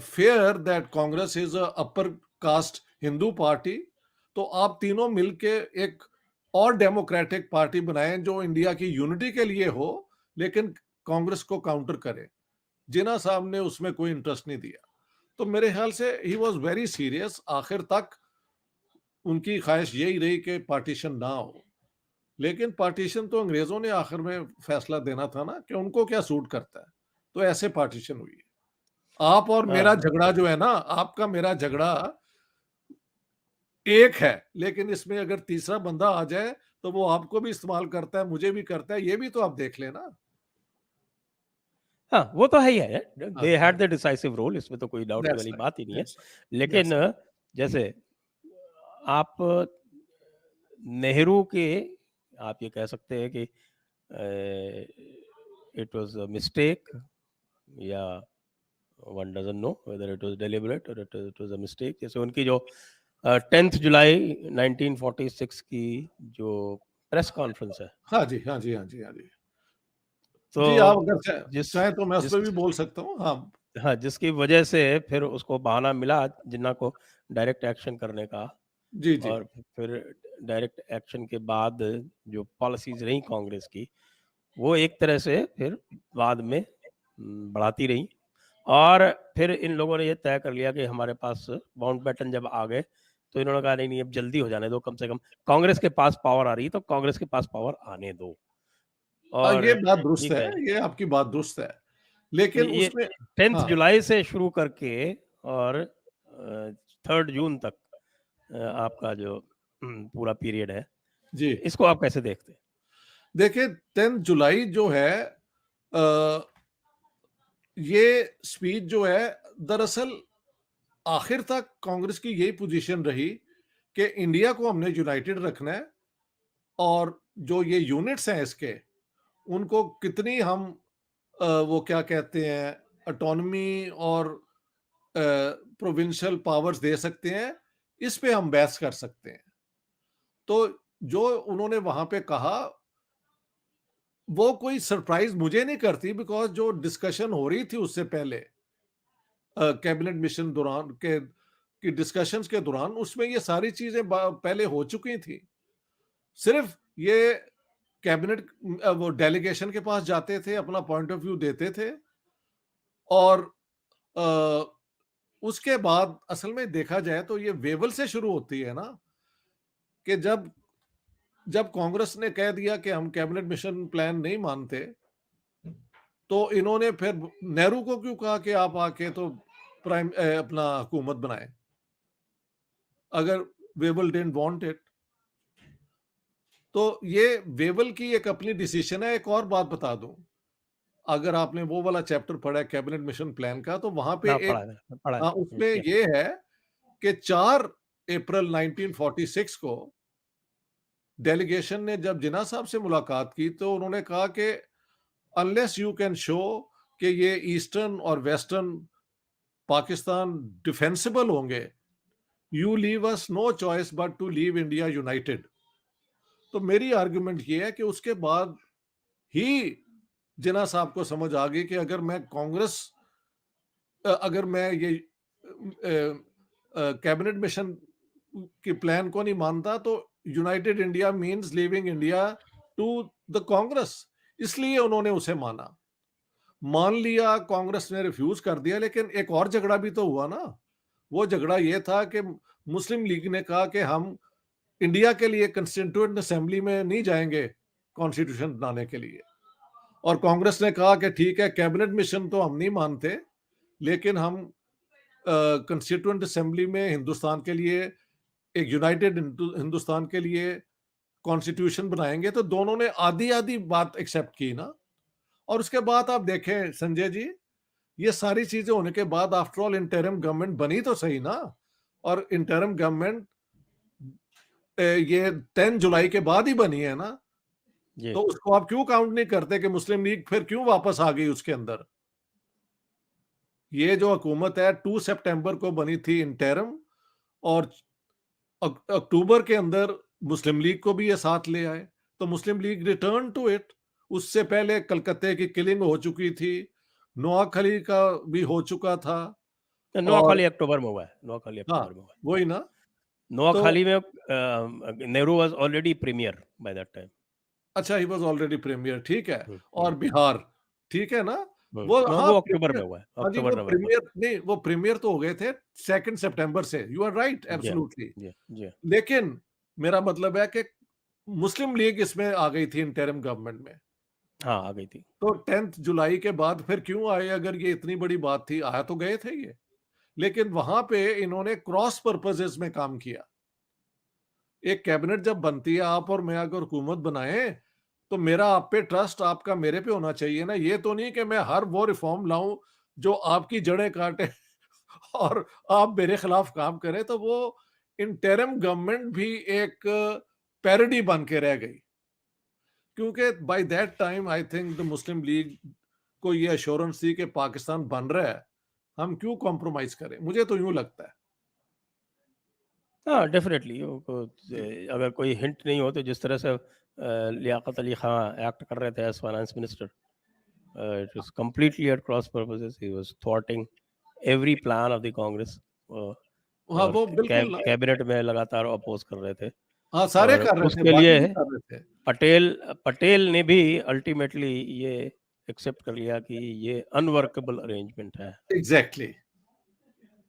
fear that Congress is a upper caste Hindu party. तो आप तीनों मिलके एक और democratic party बनाएं जो India की unity के लिए हो, लेकिन कांग्रेस को काउंटर करे। जिन्ना साहब ने उसमें कोई इंटरेस्ट नहीं दिया। तो मेरे ख्याल से ही वॉज वेरी सीरियस, आखिर तक उनकी ख्वाहिश यही रही कि पार्टीशन ना हो। लेकिन पार्टीशन तो अंग्रेजों ने आखिर में फैसला देना था ना, कि उनको क्या सूट करता है। तो ऐसे पार्टीशन हुई है। आप और मेरा हाँ झगड़ा जो है ना, आपका मेरा झगड़ा एक है, लेकिन इसमें अगर तीसरा बंदा आ जाए तो वो आपको भी इस्तेमाल करता है, मुझे भी करता है, ये भी तो आप देख लेना। हाँ, वो तो है ही है, हाँ, दे हैड हाँ, द डिसाइसिव रोल, इसमें तो कोई डाउट दैट्स वाली राइट, बात ही नहीं है। दैट्स राइट, लेकिन दैट्स राइट। जैसे आप नेहरू के, आप ये कह सकते हैं कि इट वाज अ मिस्टेक, या one doesn't know whether it was deliberate और इट वाज अ मिस्टेक। जैसे उनकी जो 10 जुलाई 1946 की जो प्रेस कॉन्फ्रेंस है, हाँ जी, हाँ जी, हाँ जी, हाँ जी। जी, आप तो अगर जिस चाहें तो मैं उस जिस पे भी बोल सकता हूँ। हाँ, हाँ, जिसकी वजह से फिर उसको बहाना मिला जिन्ना को डायरेक्ट एक्शन करने का, जी, जी। और फिर डायरेक्ट एक्शन के बाद जो पॉलिसीज़ रहीं कांग्रेस की, वो एक तरह से फिर बाद में बढ़ाती रहीं, और फिर इन लोगों ने ये तय कर लिया कि हमारे पास माउंटबेटन जब आ गए, तो इन्होंने कहा नहीं, नहीं अब जल्दी हो जाने दो, कम से कम कांग्रेस के पास पावर आ रही है, तो कांग्रेस के पास पावर आने दो। और ये बात दुरुस्त ठीक है, है, ये आपकी बात दुरुस्त है। तो लेकिन ये उसमें 10th हाँ, जुलाई से शुरू करके और 3rd जून तक आपका जो पूरा पीरियड है, जी। इसको आप कैसे देखते हैं? देखिए 10 जुलाई जो है अ, ये स्पीच जो है दरअसल आखिर तक कांग्रेस की यही पोजीशन रही कि इंडिया को हमने यूनाइटेड रखना है और जो ये यूनिट्स हैं इसके, उनको कितनी हम वो क्या कहते हैं ऑटोनॉमी और प्रोविंशियल पावर्स दे सकते हैं, इस पे हम बहस कर सकते हैं। तो जो उन्होंने वहां पे कहा, वो कोई सरप्राइज मुझे नहीं करती, बिकॉज जो डिस्कशन हो रही थी उससे पहले कैबिनेट मिशन दौरान के की डिस्कशंस के दौरान, उसमें ये सारी चीजें पहले हो चुकी थी। सिर्फ ये कैबिनेट वो डेलीगेशन के पास जाते थे, अपना पॉइंट ऑफ व्यू देते थे, और अ, उसके बाद असल में देखा जाए तो ये वेवल से शुरू होती है ना, कि जब जब कांग्रेस ने कह दिया कि हम कैबिनेट मिशन प्लान नहीं मानते, तो इन्होंने फिर नेहरू को क्यों कहा कि आप आके तो अपना हुकूमत बनाए, अगर वेवल डिडंट वांट इट। तो ये वेवल की एक अपनी डिसीजन है। एक और बात बता दूं, अगर आपने वो वाला चैप्टर पढ़ा है कैबिनेट मिशन प्लान का, तो वहां पे हाँ, एक पढ़ा है। उसमें या ये है कि 4 अप्रैल 1946 को डेलीगेशन ने जब जिन्ना साहब से मुलाकात की, तो उन्होंने कहा कि अनलेस यू कैन शो कि ये ईस्टर्न और वेस्टर्न पाकिस्तान डिफेंसिबल होंगे, you leave us no choice but to leave India united. तो मेरी आर्गुमेंट ये है कि उसके बाद ही जिन्ना साहब को समझ आ गई कि अगर मैं कांग्रेस अगर मैं ये कैबिनेट मिशन की प्लान को नहीं मानता, तो united India means leaving India to the Congress. इसलिए उन्होंने उसे मान लिया, कांग्रेस ने रिफ्यूज कर दिया। लेकिन एक और झगड़ा भी तो हुआ ना, वो झगड़ा ये था कि मुस्लिम लीग ने कहा कि हम इंडिया के लिए कंस्टिट्यूएंट असेंबली में नहीं जाएंगे कॉन्स्टिट्यूशन बनाने के लिए, और कांग्रेस ने कहा कि ठीक है, कैबिनेट मिशन तो हम नहीं मानते, लेकिन हम कंस्टिट्यूएंट असेंबली में हिंदुस्तान के लिए एक यूनाइटेड हिंदुस्तान के लिए कॉन्स्टिट्यूशन बनाएंगे। तो दोनों ने आधी आधी बात एक्सेप्ट की ना। और उसके बाद आप देखें संजय जी, ये सारी चीजें होने के बाद आफ्टर ऑल इंटरिम गवर्नमेंट बनी तो सही ना। और इंटरिम गवर्नमेंट ये 10 जुलाई के बाद ही बनी है ना। जी, तो उसको आप क्यों काउंट नहीं करते कि मुस्लिम लीग फिर क्यों वापस आ गई उसके अंदर? ये जो हुकूमत है 2 सितंबर को बनी थी इंटरिम, और अक्टूबर के अंदर मुस्लिम लीग को भी ये साथ ले आए, तो मुस्लिम लीग रिटर्न टू इट। उससे पहले कलकत्ते की किलिंग हो चुकी थी, नोआखली का भी हो चुका था। तो और नोआखाली अक्टूबर में हुआ है, नोआखाली हाँ, अक्टूबर में हुआ है। वही या ना। तो नोआखाली में Nehru was already premier by that time. अच्छा, ही वाज ऑलरेडी प्रीमियर, ठीक है। हुँ, और हुँ, बिहार, ठीक है ना। हुँ। वो नो, हाँ, वो अक्टूबर प्रीमियर। में हुआ है, हाँ जी, वो अक्टूबर-नवंबर। प्रीमियर नहीं, वो प्रीमियर तो हो गए थे 2 सितंबर से। यू आर राइट, जी, एब्सोल्युटली। जी, जी। लेकिन मेरा मतलब है कि मुस्लिम लीग इसमें आ गई थी इंटरिम गवर्नमेंट में। हाँ, आ गई थी। तो 10 जुलाई के बाद फिर क्यों आए? अगर ये इतनी बड़ी बात थी, आया तो गए थे ये। लेकिन वहां पे इन्होंने क्रॉस पर्पसेस में काम किया। एक कैबिनेट जब बनती है, आप और मैं अगर हुकूमत बनाए, तो मेरा आप पे ट्रस्ट, आपका मेरे पे होना चाहिए ना। ये तो नहीं कि मैं हर वो रिफॉर्म लाऊं जो आपकी जड़ें काटे और आप मेरे खिलाफ काम करें। तो वो इंटरिम गवर्नमेंट भी एक पैरोडी बन के रह गई, क्योंकि bye that time I think the Muslim league को ये अश्योरेंस थी कि पाकिस्तान बन रहा है, हम क्यों कॉम्प्रोमाइज करें। मुझे तो यूं लगता है। हाँ, डेफ़िनेटली वो को जी, अगर कोई हिंट नहीं हो, तो जिस तरह से लियाकत अली खां एक्ट कर रहे थे as finance minister, It was completely at cross purposes. He was thwarting every plan of the Congress. हाँ, और वो बिल्कुल कैबिनेट में लगातार अपोज कर रहे थे, हाँ, सारे और कर रहे थे, उसके बाकी लिए भी कर रहे थे। पटेल ने भी अल्टीमेटली ये एक्सेप्ट कर लिया कि ये अनवर्केबल अरेंजमेंट है। एग्जैक्टली।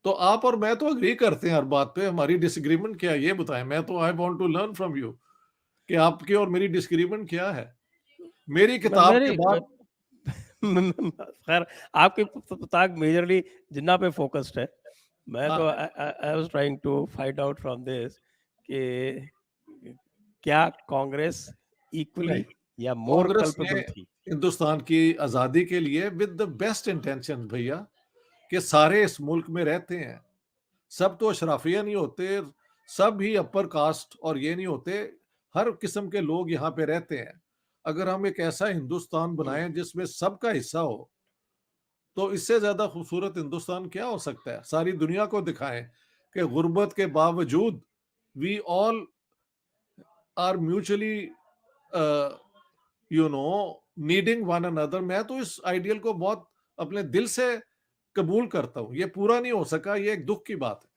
तो आप और मैं तो अग्री करते हैं हर बात पे, हमारी डिसएग्रीमेंट क्या है ये बताएं। मैं तो I want to learn from you कि आपकी और मेरी डिसएग्रीमेंट क्या है। मेरी किताब के मेरी बाद खैर आपकी पुस्तक मेजरली जिन्ना पे फोकस्ड है। मैं तो हाँ, I was trying to find out from this कि क्या कांग्रेस इक्वली नहीं, या मोर कांग्रेस ने कल्पेबल थी? हिंदुस्तान की आजादी के लिए विद द बेस्ट इंटेंशन भैया, कि सारे इस मुल्क में रहते हैं, सब तो अशराफिया नहीं होते, सब ही अपर कास्ट और ये नहीं होते, हर किस्म के लोग यहाँ पे रहते हैं। अगर हम एक ऐसा हिंदुस्तान बनाएं जिसमें सबका हिस्सा हो, तो इससे ज्यादा खूबसूरत हिंदुस्तान क्या हो सकता है। सारी दुनिया को दिखाएं कि गुर्बत के बावजूद we all are mutually you know needing one another. मैं तो इस आइडियल को बहुत अपने दिल से कबूल करता हूँ। ये पूरा नहीं हो सका, ये एक दुख की बात है।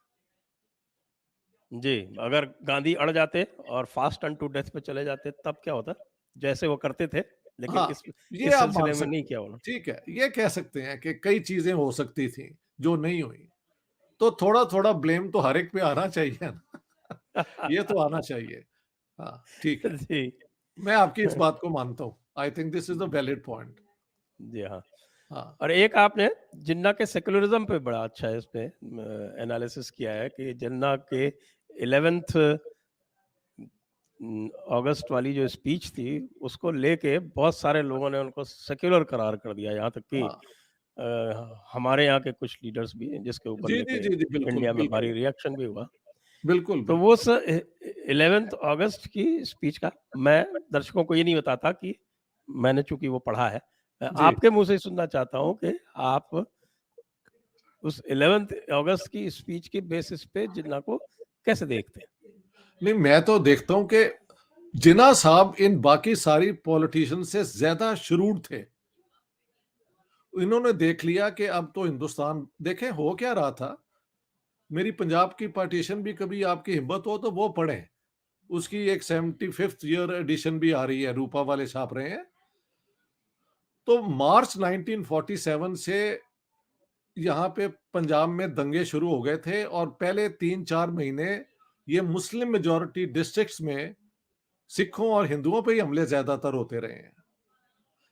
जी, अगर गांधी अड़ जाते और फास्ट अन टू डेथ पे चले जाते तब क्या होता? जैसे वो करते थे, लेकिन हाँ, ये इस आप मान सिलसिले में नहीं सकते किया हैं। उन्होंने। ठीक है, ये कह सकते हैं कि कई चीजें हो सकती थी जो नहीं हुई। तो थोड़ा-थोड़ा ब्लेम तो हर एक पे आना चाहिए ना। ये तो आना चाहिए। हाँ, ठीक है। जी। मैं आपकी इस बात को मानता हूँ। I think this is a valid point. जी हाँ। हाँ, और एक आपने जिन्ना के सेकुलरिज्म पे बड़ा अच्छा इस पे एनालिसिस किया है कि जिन्ना के 11th अगस्त वाली जो स्पीच थी उसको लेके बहुत सारे लोगों ने उनको सेक्युलर करार कर दिया, यहाँ तक कि हाँ। हमारे यहाँ के कुछ लीडर्स भी हैं जिसके ऊपर जी, जी, लेके जी, जी, बिल्कुल, इंडिया में भारी बिल्कुल। रिएक्शन भी हुआ। बिल्कुल, तो बिल्कुल। वो 11th अगस्त की स्पीच का मैं दर्शकों को ये नहीं बताता कि मैंने चूंकि वो पढ़ा है, मैं जी। आपके मुंह से सुनना चाहता हूँ कि आप उस 11th अगस्त की स्पीच के बेसिस पे जिन्ना को कैसे देखते हैं? नहीं, मैं तो देखता हूँ कि जिन्ना साहब इन बाकी सारी पॉलिटिशियन से ज्यादा शुरूर थे। इन्होंने देख लिया कि अब तो हिंदुस्तान, देखें हो क्या रहा था। मेरी पंजाब की पार्टीशन भी कभी आपकी हिम्मत हो तो वो पढ़ें। उसकी एक 75th ईयर एडिशन भी आ रही है, रूपा वाले छाप रहे हैं। तो मार्च 1947 से यहाँ पे पंजाब में दंगे शुरू हो गए थे और पहले 3-4 महीने ये मुस्लिम मेजॉरिटी डिस्ट्रिक्ट्स में सिखों और हिंदुओं पे ही हमले ज्यादातर होते रहे हैं।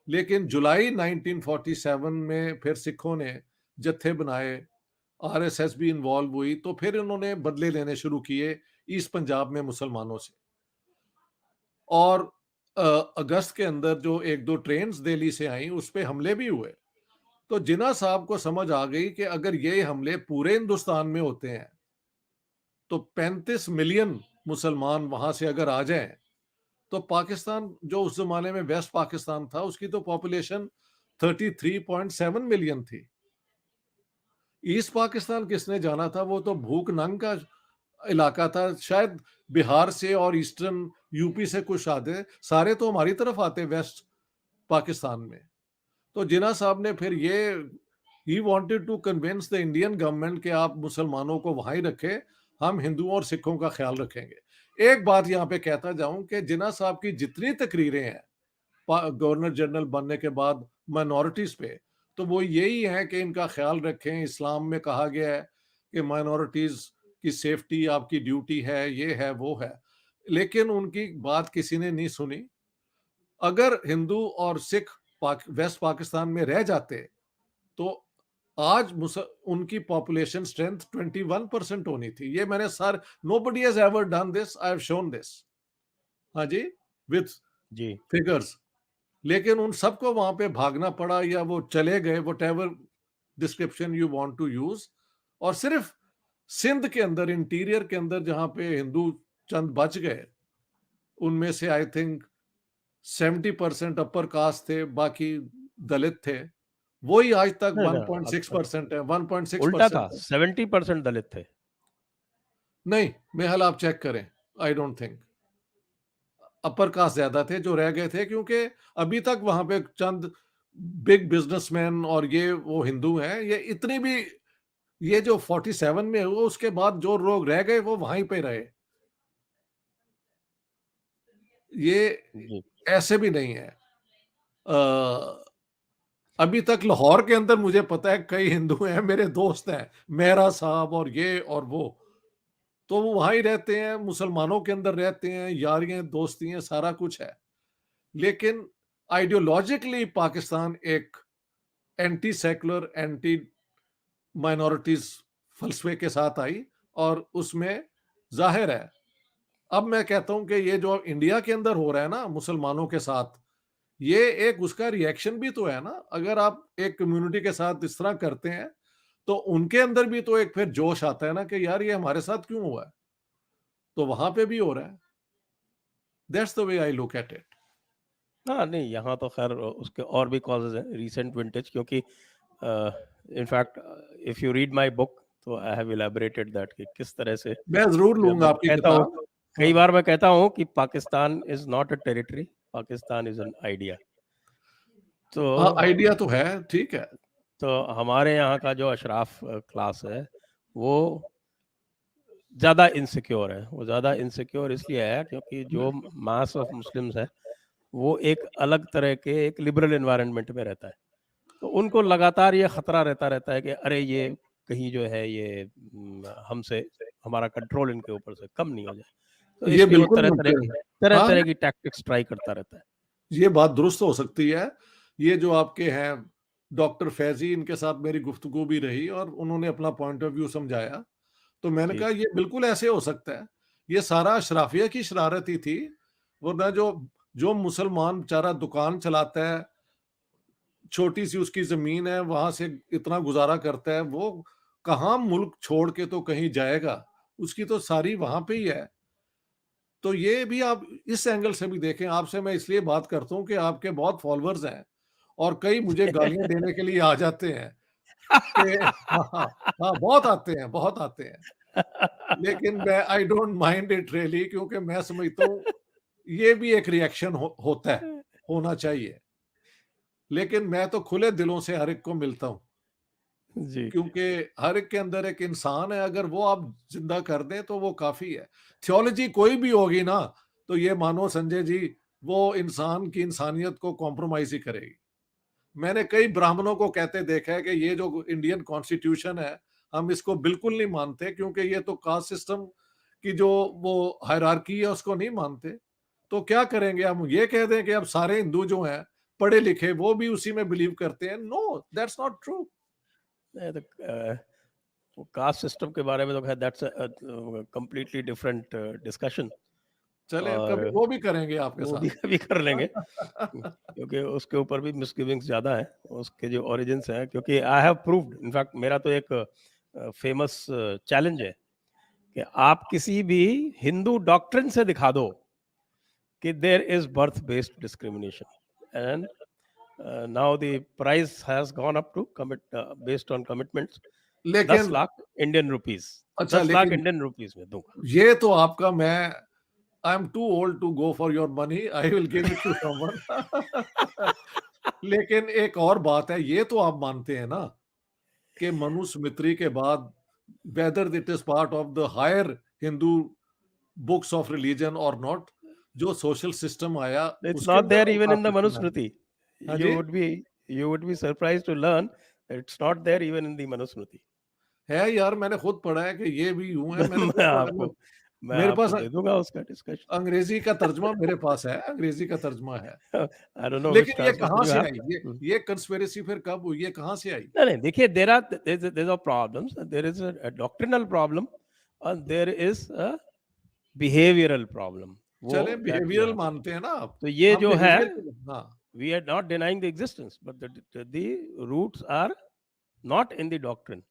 लेकिन जुलाई 1947 में फिर सिखों ने जत्थे बनाए, आरएसएस भी इन्वॉल्व हुई, तो फिर इन्होंने बदले लेने शुरू किए ईस्ट पंजाब में मुसलमानों से। और अगस्त के अंदर जो एक दो ट्रेन्स दिल्ली से आई उस पे हमले भी हुए। तो जिन्ना साहब को समझ आ गई कि अगर ये हमले पूरे हिंदुस्तान में होते हैं तो 35 मिलियन मुसलमान वहां से अगर आ जाएं, तो पाकिस्तान जो उस जमाने में वेस्ट पाकिस्तान था उसकी तो पॉपुलेशन 33.7 मिलियन थी। ईस्ट पाकिस्तान किसने जाना था? वो तो भूख नंग का इलाका था। शायद बिहार से और ईस्टर्न यूपी से कुछ आते, सारे तो हमारी तरफ आते वेस्ट पाकिस्तान में। तो जिन्ना साहब ने फिर ये he wanted to convince the Indian government कि आप मुसलमानों को वहां ही रखें, हम हिंदुओं और सिखों का ख्याल रखेंगे। एक बात यहाँ पे कहता जाऊं कि जिन्ना साहब की जितनी तकरीरें हैं गवर्नर जनरल बनने के बाद माइनॉरिटीज पे, तो वो यही है कि इनका ख्याल रखें। इस्लाम में कहा गया है कि माइनॉरिटीज की सेफ्टी आपकी ड्यूटी है, ये है वो है। लेकिन उनकी बात किसी ने नहीं सुनी। अगर हिंदू और सिख वेस्ट पाकिस्तान में रह जाते तो आज उनकी पॉपुलेशन स्ट्रेंथ 21% होनी थी। ये मैंने sir, nobody has ever done this, I have shown this. हाँ जी, विथ जी। फिगर्स। लेकिन उन सबको वहां पे भागना पड़ा या वो चले गए, whatever description you want to use. और सिर्फ सिंध के अंदर, इंटीरियर के अंदर जहां पे हिंदू चंद बच गए, उनमें से आई थिंक 70% अपर कास्ट थे, बाकी दलित थे। वही आज तक नहीं, नहीं, 1.6% है, 1.6% उल्टा था, है। 70% दलित थे। नहीं, मेहल आप चेक करें, I don't think. Upper caste ज्यादा थे जो रह गए थे, क्योंकि अभी तक वहां पे चंद बिग बिजनेसमैन और ये वो हिंदू हैं, ये इतनी भी, ये जो 47 में हुआ उसके बाद जो लोग रह गए वो वहीं पे रहे। ये जी, ऐसे भी नहीं है। अभी तक लाहौर के अंदर मुझे पता है कई हिंदू हैं, मेरे दोस्त हैं, मेहरा साहब और ये और वो, तो वो वहाँ ही रहते हैं, मुसलमानों के अंदर रहते हैं, यारियाँ, दोस्तियाँ, सारा कुछ है। लेकिन आइडियोलॉजिकली पाकिस्तान एक एंटी सेक्युलर, एंटी माइनॉरिटीज़ फ़लसफ़े के साथ आई और उसमें ज़ाहिर है, अब मैं कहता हूँ कि ये जो इंडिया के अंदर हो रहा है ना मुसलमानों के साथ, ये एक उसका रिएक्शन भी तो है ना। अगर आप एक कम्युनिटी के साथ इस तरह करते हैं, तो उनके अंदर भी तो एक फिर जोश आता है ना कि यार ये हमारे साथ क्यों हुआ है? तो वहाँ पे भी हो रहा है। That's the way I look at it. हाँ, नहीं यहाँ तो खैर उसके और भी कॉजेज़ हैं, रीसेंट विंटेज, क्योंकि in fact if you read my book तो आई हैव इलैबोरेटेड दैट कि किस तरह से मैं ज़रूर लूँगा मैं आपकी कहता हूँ, किताब। कई हाँ, बार मैं कहता हूँ कि Pakistan is not a territory, Pakistan is an idea. तो हाँ, आइडिया तो है, ठीक है। तो हमारे यहाँ का जो अशराफ क्लास है, वो ज़्यादा इनसिक्योर है। वो ज़्यादा इनसिक्योर इसलिए है क्योंकि जो मास ऑफ मुस्लिम्स है, वो एक अलग तरह के एक लिबरल एनवायरनमेंट में रहता है। तो उनको लगातार ये खतरा रहता है कि अरे ये कहीं जो है ये हमसे, हमारा कंट्रोल इनके ऊपर से कम नहीं हो जाए। तो ये इसलिए वो बिल्कुल तरह तरह मुमकिन की है। तरह हाँ, तरह की टैक्टिक्स ट्राई करता रहता है। ये बात दुरुस्त हो सकती है। ये जो आपके हैं डॉक्टर फैज़ी, इनके साथ मेरी गुफ्तगू भी रही और उन्होंने अपना पॉइंट ऑफ व्यू समझाया। तो मैंने जी, कहा ये बिल्कुल ऐसे हो सकता है। ये सारा अशराफिया की शरारत ही थी, वरना जो जो मुसलमान बेचारा दुकान चलाता है, छोटी-सी उसकी ज़मीन है, वहाँ से इतना गुज़ारा करता है, वो कहाँ मुल्क छोड़ के तो कहीं जाएगा, उसकी तो सारी वहाँ पे ही है। तो ये भी आप इस एंगल से भी देखें। आपसे मैं इसलिए बात करता हूँ कि आपके बहुत फॉलोअर्स हैं और कई मुझे गालियाँ देने के लिए आ जाते हैं कि हाँ, हाँ, हाँ, बहुत आते हैं। लेकिन मैं I don't mind it really, क्योंकि मैं समझता हूँ ये भी एक रिएक्शन होता है, होना चाहिए। लेकिन मैं तो खुले दिलों से हर एक को मिलता हूँ, जी, क्योंकि हर एक के अंदर एक इंसान है, अगर वो आप ज़िंदा कर दें तो वो काफ़ी है। थियोलॉजी कोई भी होगी ना, तो ये मानो संजय जी, वो इंसान की इंसानियत को कॉम्प्रोमाइज़ ही करेगी। मैंने कई ब्राह्मणों को कहते देखा है कि ये जो इंडियन कॉन्स्टिट्यूशन है, हम इसको बिल्कुल नहीं मानते, क्योंकि ये तो कास्ट सिस्टम की जो वो हायरार्की है उसको नहीं मानते। तो क्या करेंगे, हम ये कह दें कि अब सारे हिंदू जो हैं पढ़े लिखे वो भी उसी में बिलीव करते हैं? No, that's not true. नहीं तो वो कास्ट सिस्टम के बारे में तो खैर दैट्स कंप्लीटली डिफरेंट डिस्कशन, चलें, और कभी वो भी करेंगे आपके वो भी साथ। कभी कर लेंगे। क्योंकि उसके ऊपर भी मिसगिविंग्स ज़्यादा है, उसके जो ओरिजिन्स हैं, क्योंकि आई हैव प्रूव्ड, इनफैक्ट मेरा तो एक फेमस चैलेंज है कि आप किसी भी हिंदू डॉक्ट्रिन से दिखा दो कि there is birth based discrimination, and now the price has gone up to commit based on commitments 10 लेकिन लाख इंडियन रुपीस, अच्छा, 10 लाख लेकिन इंडियन रुपीस में दूंगा। ये तो आपका, मैं I am too old to go for your money, I will give it to someone. लेकिन एक और बात है, ये तो आप मानते हैं ना कि मनुस्मृति के बाद whether it is part of the higher Hindu books of religion और नॉट, जो सोशल सिस्टम आया It's उसके not अंदर there तो even in caste the system है। Manusmriti. हाँ You जी, would be you would be surprised to learn that it's not there even in the Manusmriti. है यार, मैंने खुद पढ़ा है कि ये भी यूं है, मैंने मैं खुद पढ़ा आपको है। मैं मेरे पास आपको दे दूंगा उसका डिस्कशन। अंग्रेजी का तर्जमा मेरे पास है, अंग्रेजी का तर्जमा है। I don't know which लेकिन ये translation कहाँ you से have. आई? हम्म। ये कंस्पिरेसी फिर कब हुई? ये कहाँ से आई? नहीं, देखिए, there are problems. There is a doctrinal problem and there is a behavioral problem. वो चलें, that you बिहेवियरल have. मानते हैं ना आप। तो ये हम जो है, बिहेवियर को, हाँ, we are not denying the existence, but the roots are not in the doctrine.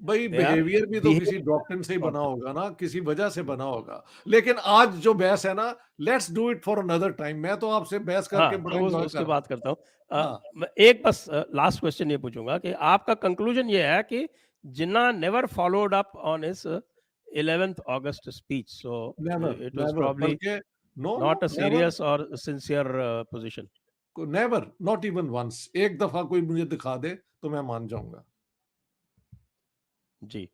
भाई They are बिहेवियर भी तो किसी behavioral डॉक्ट्रिन से ही बना concept. होगा ना, किसी वजह से बना होगा। लेकिन आज जो बहस है ना, let's do it for another time. मैं तो आपसे बहस करके हाँ, बड़ा तो एन्जॉय उसके कर रहा हूँ। बात करता हूँ। हाँ, मैं एक बस लास्ट क्वेश्चन ये पूछूंगा कि आपका कंक्लूजन ये है कि Jinnah never followed up on his 11th August speech, so never, it was never, probably बल्कि no, no, not a never. serious or sincere position. Never, not even once. एक दफा कोई मुझे दिखा दे तो मैं मान जाऊंगा। जी,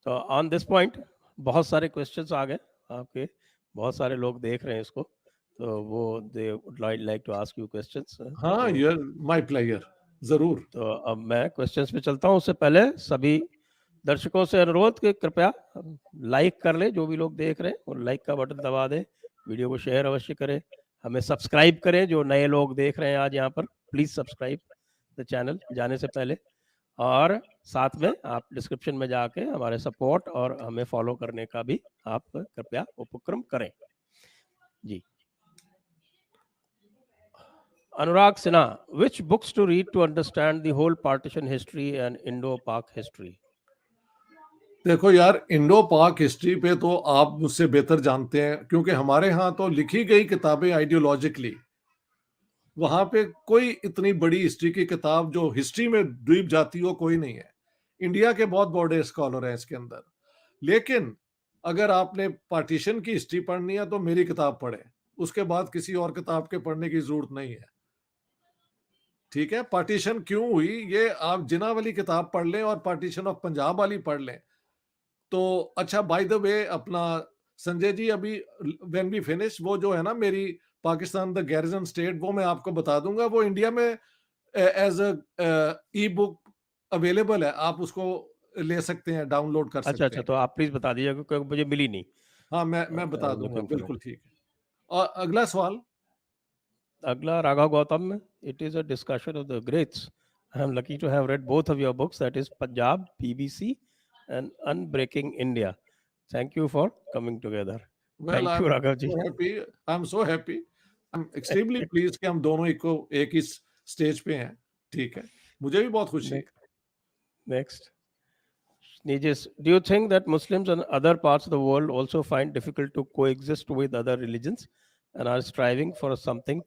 तो ऑन दिस पॉइंट बहुत सारे क्वेश्चंस आ गए आपके, बहुत सारे लोग देख रहे हैं इसको, तो वो they would like to ask you questions. हाँ, यूर माय प्लेयर, जरूर। तो अब मैं क्वेश्चंस पे चलता हूँ। उससे पहले सभी दर्शकों से अनुरोध कि कृपया लाइक कर ले, जो भी लोग देख रहे हैं वो लाइक का बटन दबा दें, वीडियो को शेयर अवश्य करें, हमें सब्सक्राइब करें। जो नए लोग देख रहे हैं आज यहाँ पर, प्लीज सब्सक्राइब द चैनल जाने से पहले, और साथ में आप डिस्क्रिप्शन में जाके हमारे सपोर्ट और हमें फॉलो करने का भी आप कृपया उपक्रम करें। जी, Anurag Sinha, which books to read to understand the whole partition history and Indo-Pak history? देखो यार, इंडो पाक हिस्ट्री पे तो आप मुझसे बेहतर जानते हैं, क्योंकि हमारे यहाँ तो लिखी गई किताबें आइडियोलॉजिकली, वहां पे कोई इतनी बड़ी हिस्ट्री की किताब जो हिस्ट्री में डूब जाती हो कोई नहीं है। इंडिया के बहुत बड़े स्कॉलर हैं इसके अंदर, लेकिन अगर आपने पार्टीशन की हिस्ट्री पढ़नी है तो मेरी किताब पढ़े, उसके बाद किसी और किताब के पढ़ने की जरूरत नहीं है। ठीक है, पार्टीशन क्यों हुई ये आप जिन्ना वाली किताब पढ़ लें और पार्टीशन ऑफ पंजाब वाली पढ़ लें तो अच्छा। बाय द वे, अपना संजय जी, अभी व्हेन वी फिनिश, वो जो है ना मेरी पाकिस्तान द गैरिजन स्टेट, वो मैं आपको बता दूंगा, वो इंडिया में as a e book available है, आप उसको ले सकते हैं, डाउनलोड कर अच्छा सकते अच्छा, हैं। तो आप प्लीज बता दीजिए क्योंकि मुझे मिली नहीं। हाँ, मैं बता दूंगा, लुकिंग फॉर बिल्कुल इट। ठीक है। और अगला सवाल। अगला राघव गौतम में, it is a discussion of the greats. I am lucky to have read both of your books, that is Punjab PBC and unbreaking India. Thank you for coming together. Well, thank I you am Raghav ji. So happy, I am so happy, I am extremely please कि हम दोनों एक ही stage पे हैं। ठीक है, मुझे भी बहुत खुशी है। Next, Nijis, do you think that Muslims in other parts of the world also find difficult to coexist with other religions and are striving for something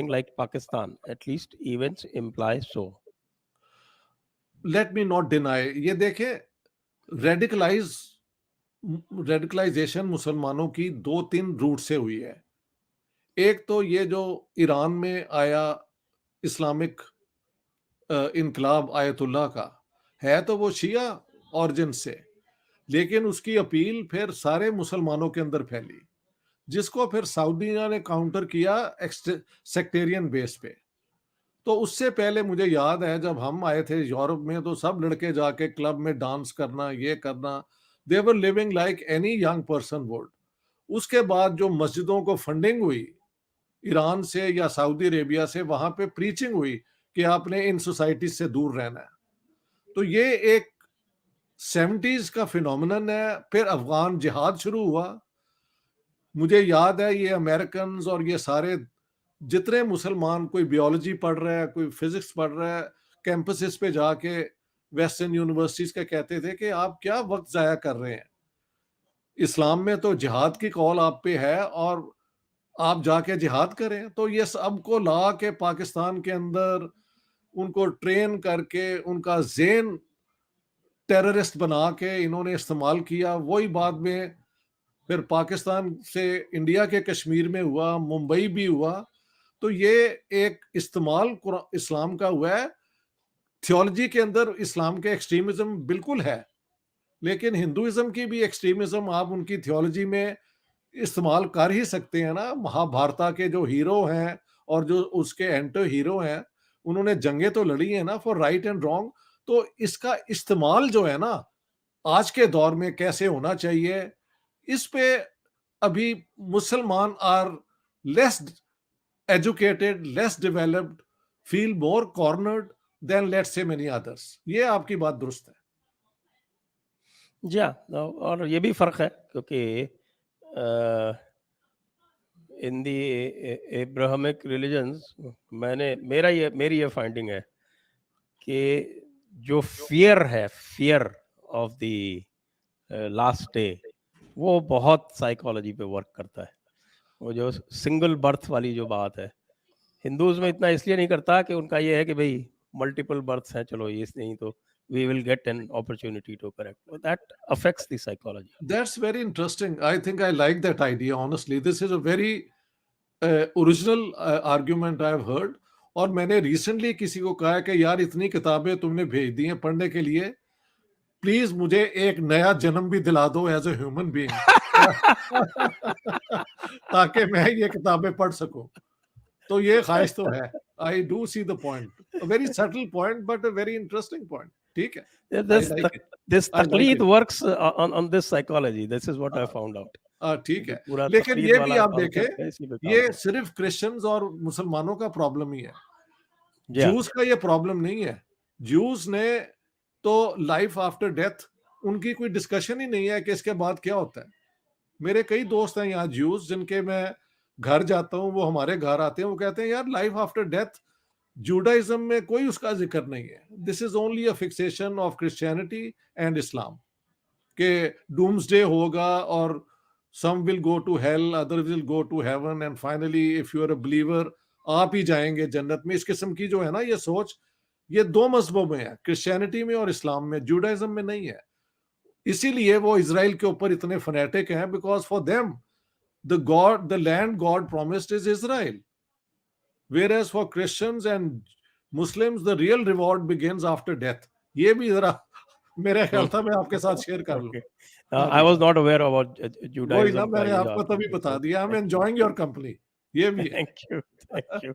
like Pakistan? At least events imply so. Let me not deny, ये देखें, radicalisation मुसलमानों की 2-3 root से हुई है। एक तो ये जो ईरान में आया इस्लामिक इनकलाब आयतुल्लाह का, है तो वो शिया ऑरिजिन से, लेकिन उसकी अपील फिर सारे मुसलमानों के अंदर फैली, जिसको फिर सऊदीया ने काउंटर किया सेक्टेरियन बेस पे। तो उससे पहले मुझे याद है जब हम आए थे यूरोप में, तो सब लड़के जाके क्लब में डांस करना, ये करना, they were living like any young person would. उसके बाद जो मस्जिदों को फंडिंग हुई ईरान से या सऊदी अरेबिया से, वहां पे प्रीचिंग हुई कि आपने इन सोसाइटीज से दूर रहना है। तो ये एक 70s का फिनोमिनन है। फिर अफगान जिहाद शुरू हुआ। मुझे याद है ये अमेरिकन और ये सारे जितने मुसलमान, कोई बियोलॉजी पढ़ रहा है, कोई फिजिक्स पढ़ रहा है, कैंपसेस पे जाके वेस्टर्न यूनिवर्सिटीज का कहते थे कि आप क्या वक्त जाया कर रहे हैं, इस्लाम में तो जिहाद की कॉल आप पे है और आप जाके जिहाद करें। तो ये सबको ला के पाकिस्तान के अंदर उनको ट्रेन करके उनका जेन टेररिस्ट बना के इन्होंने इस्तेमाल किया। वही बाद में फिर पाकिस्तान से इंडिया के कश्मीर में हुआ, मुंबई भी हुआ। तो ये एक इस्तेमाल इस्लाम का हुआ है। थियोलॉजी के अंदर इस्लाम के एक्सट्रीमिज्म बिल्कुल है, लेकिन हिंदुइज्म की भी एक्सट्रीमिज्म आप उनकी थियोलॉजी में इस्तेमाल कर ही सकते हैं ना। महाभारत के जो हीरो हैं और जो उसके एंटी हीरो हैं, उन्होंने जंगें तो लड़ी है ना फॉर राइट एंड रॉन्ग। तो इसका इस्तेमाल जो है ना आज के दौर में कैसे होना चाहिए, इस पे अभी मुसलमान are less educated, less developed, feel more cornered then let's say many others. ये आपकी बात दुरुस्त है। जी हाँ, और ये भी फर्क है क्योंकि इन दी एब्राहमिक रिलीजन्स, मेरी ये फाइंडिंग है कि जो fear of the last day, वो बहुत साइकोलॉजी पे वर्क करता है। वो जो सिंगल बर्थ वाली जो बात है, हिंदूज में इतना इसलिए नहीं करता कि उनका ये है कि भाई मल्टीपल बर्थ्स हैं, चलो ये नहीं तो we will get an opportunity to correct. That affects the psychology. That's very interesting. I think I like that idea, honestly. This is a very original argument I have heard, और मैंने recently किसी को कहा है कि यार इतनी किताबें तुमने भेज दी हैं पढ़ने के लिए, प्लीज मुझे एक नया जन्म भी दिला दो एज ए ह्यूमन बीइंग, ताकि मैं ये किताबें पढ़ सकूं। तो ये ख्वाहिश तो है। I do see the point, a very subtle point but a very interesting point. ठीक है, आई this like it, this I like taqleed it. works on this psychology. This is what I found out. ठीक जो है, पूरा लेकिन तकलीद ये भी वाला आप कॉन्सेप्ट देखें, है, इसी पे काम ये करता सिर्फ क्रिश्चियंस और मुसलमानों का प्रॉब्लम ही है, है। Yeah. जूस का ये प्रॉब्लम नहीं है। जूस ने तो लाइफ आफ्टर डेथ, उनकी कोई डिस्कशन ही नहीं है कि इसके बाद क्या होता है। मेरे कई दोस्त हैं यहाँ ज्यूज, जिनके मैं घर जाता हूँ, वो हमारे घर आते हैं, वो कहते हैं यार लाइफ आफ्टर डेथ जूडाइज्म में कोई उसका जिक्र नहीं है, this is only a fixation of Christianity and Islam, के डूम्सडे होगा और some will go to hell, other will go to heaven, and finally if you are a believer आप ही जाएंगे जन्नत में। इस किस्म की जो है ना ये सोच, ये दो मजहबों में है, क्रिश्चियनिटी में और इस्लाम में, जूडाइज्म में नहीं है। इसीलिए वो इजराइल के ऊपर इतने फनेटिक हैं, because for them the land God promised is Israel, whereas for Christians and Muslims the real reward begins after death। ये भी जरा मेरा ख्याल था मैं आपके साथ शेयर कर लूं। Okay. हाँ I ji, was not aware about वही ना, Judaism का मैंने ये जो आपको आपने तभी बता mention दिया। आई एम किया। एंजॉयिंग योर कंपनी, ये भी है। Thank you. Thank you.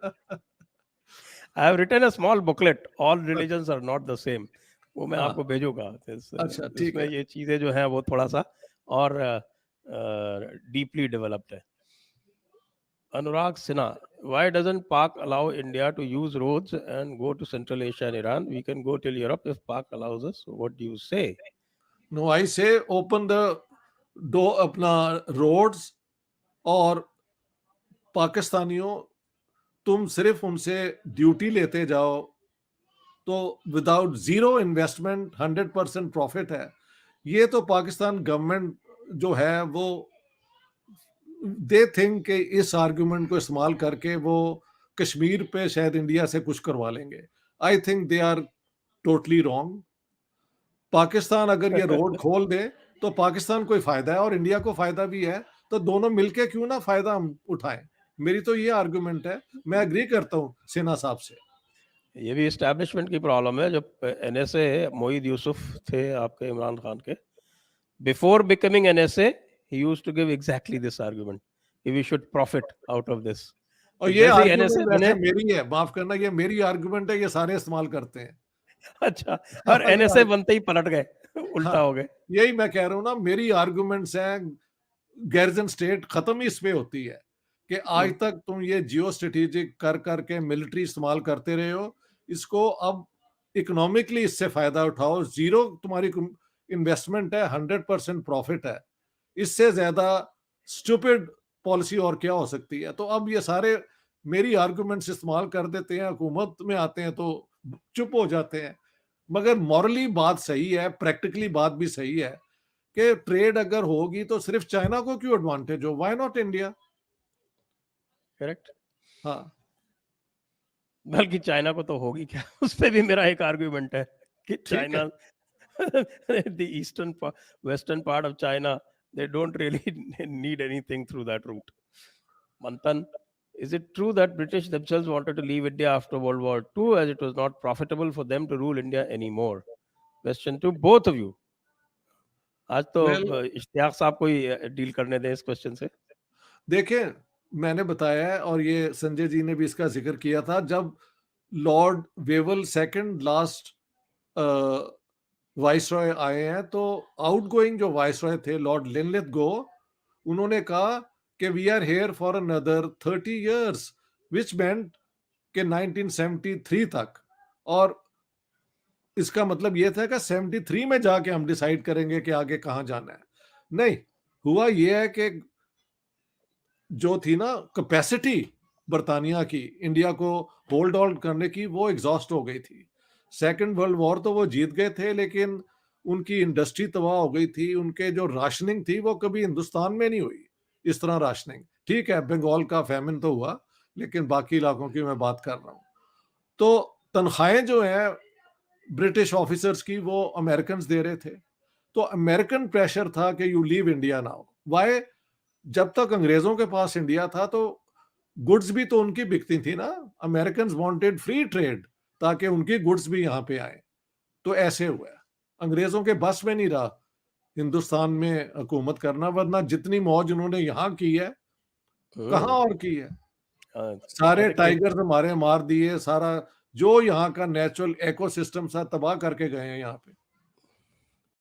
I have written a small booklet. All religions are not the same. वो मैं हाँ, आपको भेजूंगा। अच्छा ठीक इसमें है। ये चीजें जो हैं वो थोड़ा सा और डीपली डेवलप्ड है। Anurag Sinha, why doesn't Pak allow India to use roads and go to Central Asia and Iran? We can go till Europe if Pak allows us. What do you say? No, I say open the door अपना roads, और पाकिस्तानियों तुम सिर्फ उनसे duty लेते जाओ, तो without zero investment 100% profit है। ये तो पाकिस्तान गवर्नमेंट जो है वो दे थिंक कि इस आर्गुमेंट को इस्तेमाल करके वो कश्मीर पे शायद इंडिया से कुछ करवा लेंगे। I think they are totally wrong. Pakistan अगर ये रोड खोल दे तो पाकिस्तान को फायदा है और इंडिया को फायदा भी है, तो दोनों मिलके क्यों ना फायदा हम उठाएं। मेरी तो ये आर्गुमेंट है, मैं एग्री करता हूँ सिन्हा साहब से। ये भी एस्टैब्लिशमेंट की प्रॉब्लम है। जब एनएसए मोईद यूसुफ थे आपके इमरान खान के, before becoming NSA he used to give exactly this argument कि we should profit out of this. और ये आर्गुमेंट वैसे मेरी है, माफ करना, ये मेरी आर्गुमेंट है, ये सारे इस्तेमाल करते हैं। अच्छा, और एनएसए बनते ही पलट गए, उल्टा हो गए। यही मैं कह रहा हूँ ना, मेरी आर्गुमेंट्स हैं, गैरिजन स्टेट खत्म ही इसमें होती है कि आज तक तुम ये जियो स्ट्रेटेजिक कर करके मिलिट्री इस्तेमाल करते रहे हो, इसको अब इकोनॉमिकली इससे फायदा उठाओ। जीरो तुम्हारी इन्वेस्टमेंट है, 100% प्रॉफिट है। इससे ज्यादा स्टूपिड पॉलिसी और क्या हो सकती है। तो अब ये सारे मेरी आर्गुमेंट्स इस्तेमाल कर देते हैं, हुकूमत में आते हैं तो चुप हो जाते हैं। मगर मॉरली बात सही है, प्रैक्टिकली बात भी सही है कि ट्रेड अगर होगी तो सिर्फ चाइना को क्यों एडवांटेज हो, व्हाई नॉट इंडिया। करेक्ट। हाँ, बल्कि चाइना को तो होगी क्या, उस पे भी मेरा एक आर्गुमेंट है कि China the western part of China, they don't really need anything through that route. Manthan, is it true that British themselves wanted to leave India after World War II as it was not profitable for them to rule India anymore? Question to both of you. आज तो इश्तियाक साहब को ही deal करने दें इस question से। देखिए, मैंने बताया है और ये संजय जी ने भी इसका जिक्र किया था, जब Lord Wavell second last viceroy आए हैं, तो आउटगोइंग जो वाइसरॉय थे लॉर्ड लिनलिथगो, उन्होंने कहा कि we are here for another 30 years, which meant के 1973 तक। और इसका मतलब यह था कि 73 में जाके हम डिसाइड करेंगे कि आगे कहां जाना है। नहीं, हुआ यह है कि जो थी ना कैपेसिटी बर्तानिया की इंडिया को होल्ड ऑन करने की, वो एग्जॉस्ट हो गई थी। सेकेंड वर्ल्ड वॉर तो वो जीत गए थे, लेकिन उनकी इंडस्ट्री तबाह हो गई थी। उनके जो राशनिंग थी वो कभी हिंदुस्तान में नहीं हुई इस तरह राशनिंग। ठीक है, बंगाल का फैमिन तो हुआ, लेकिन बाकी इलाकों की मैं बात कर रहा हूँ। तो तनख्वाहें जो है ब्रिटिश ऑफिसर्स की वो अमेरिकन दे रहे थे, तो अमेरिकन प्रेशर था कि you leave India now. Why? जब तक अंग्रेजों के पास इंडिया था तो गुड्स भी तो उनकी बिकती थी ना, अमेरिकन वांटेड फ्री ट्रेड ताकि उनकी गुड्स भी यहाँ पे आए। तो ऐसे हुआ, अंग्रेजों के बस में नहीं रहा हिंदुस्तान में हुकूमत करना, वरना जितनी मौज उन्होंने यहाँ की है कहाँ और की है। सारे टाइगर्स हमारे मार दिए, सारा जो यहाँ का नेचुरल इकोसिस्टम सा तबाह करके गए हैं यहाँ पे।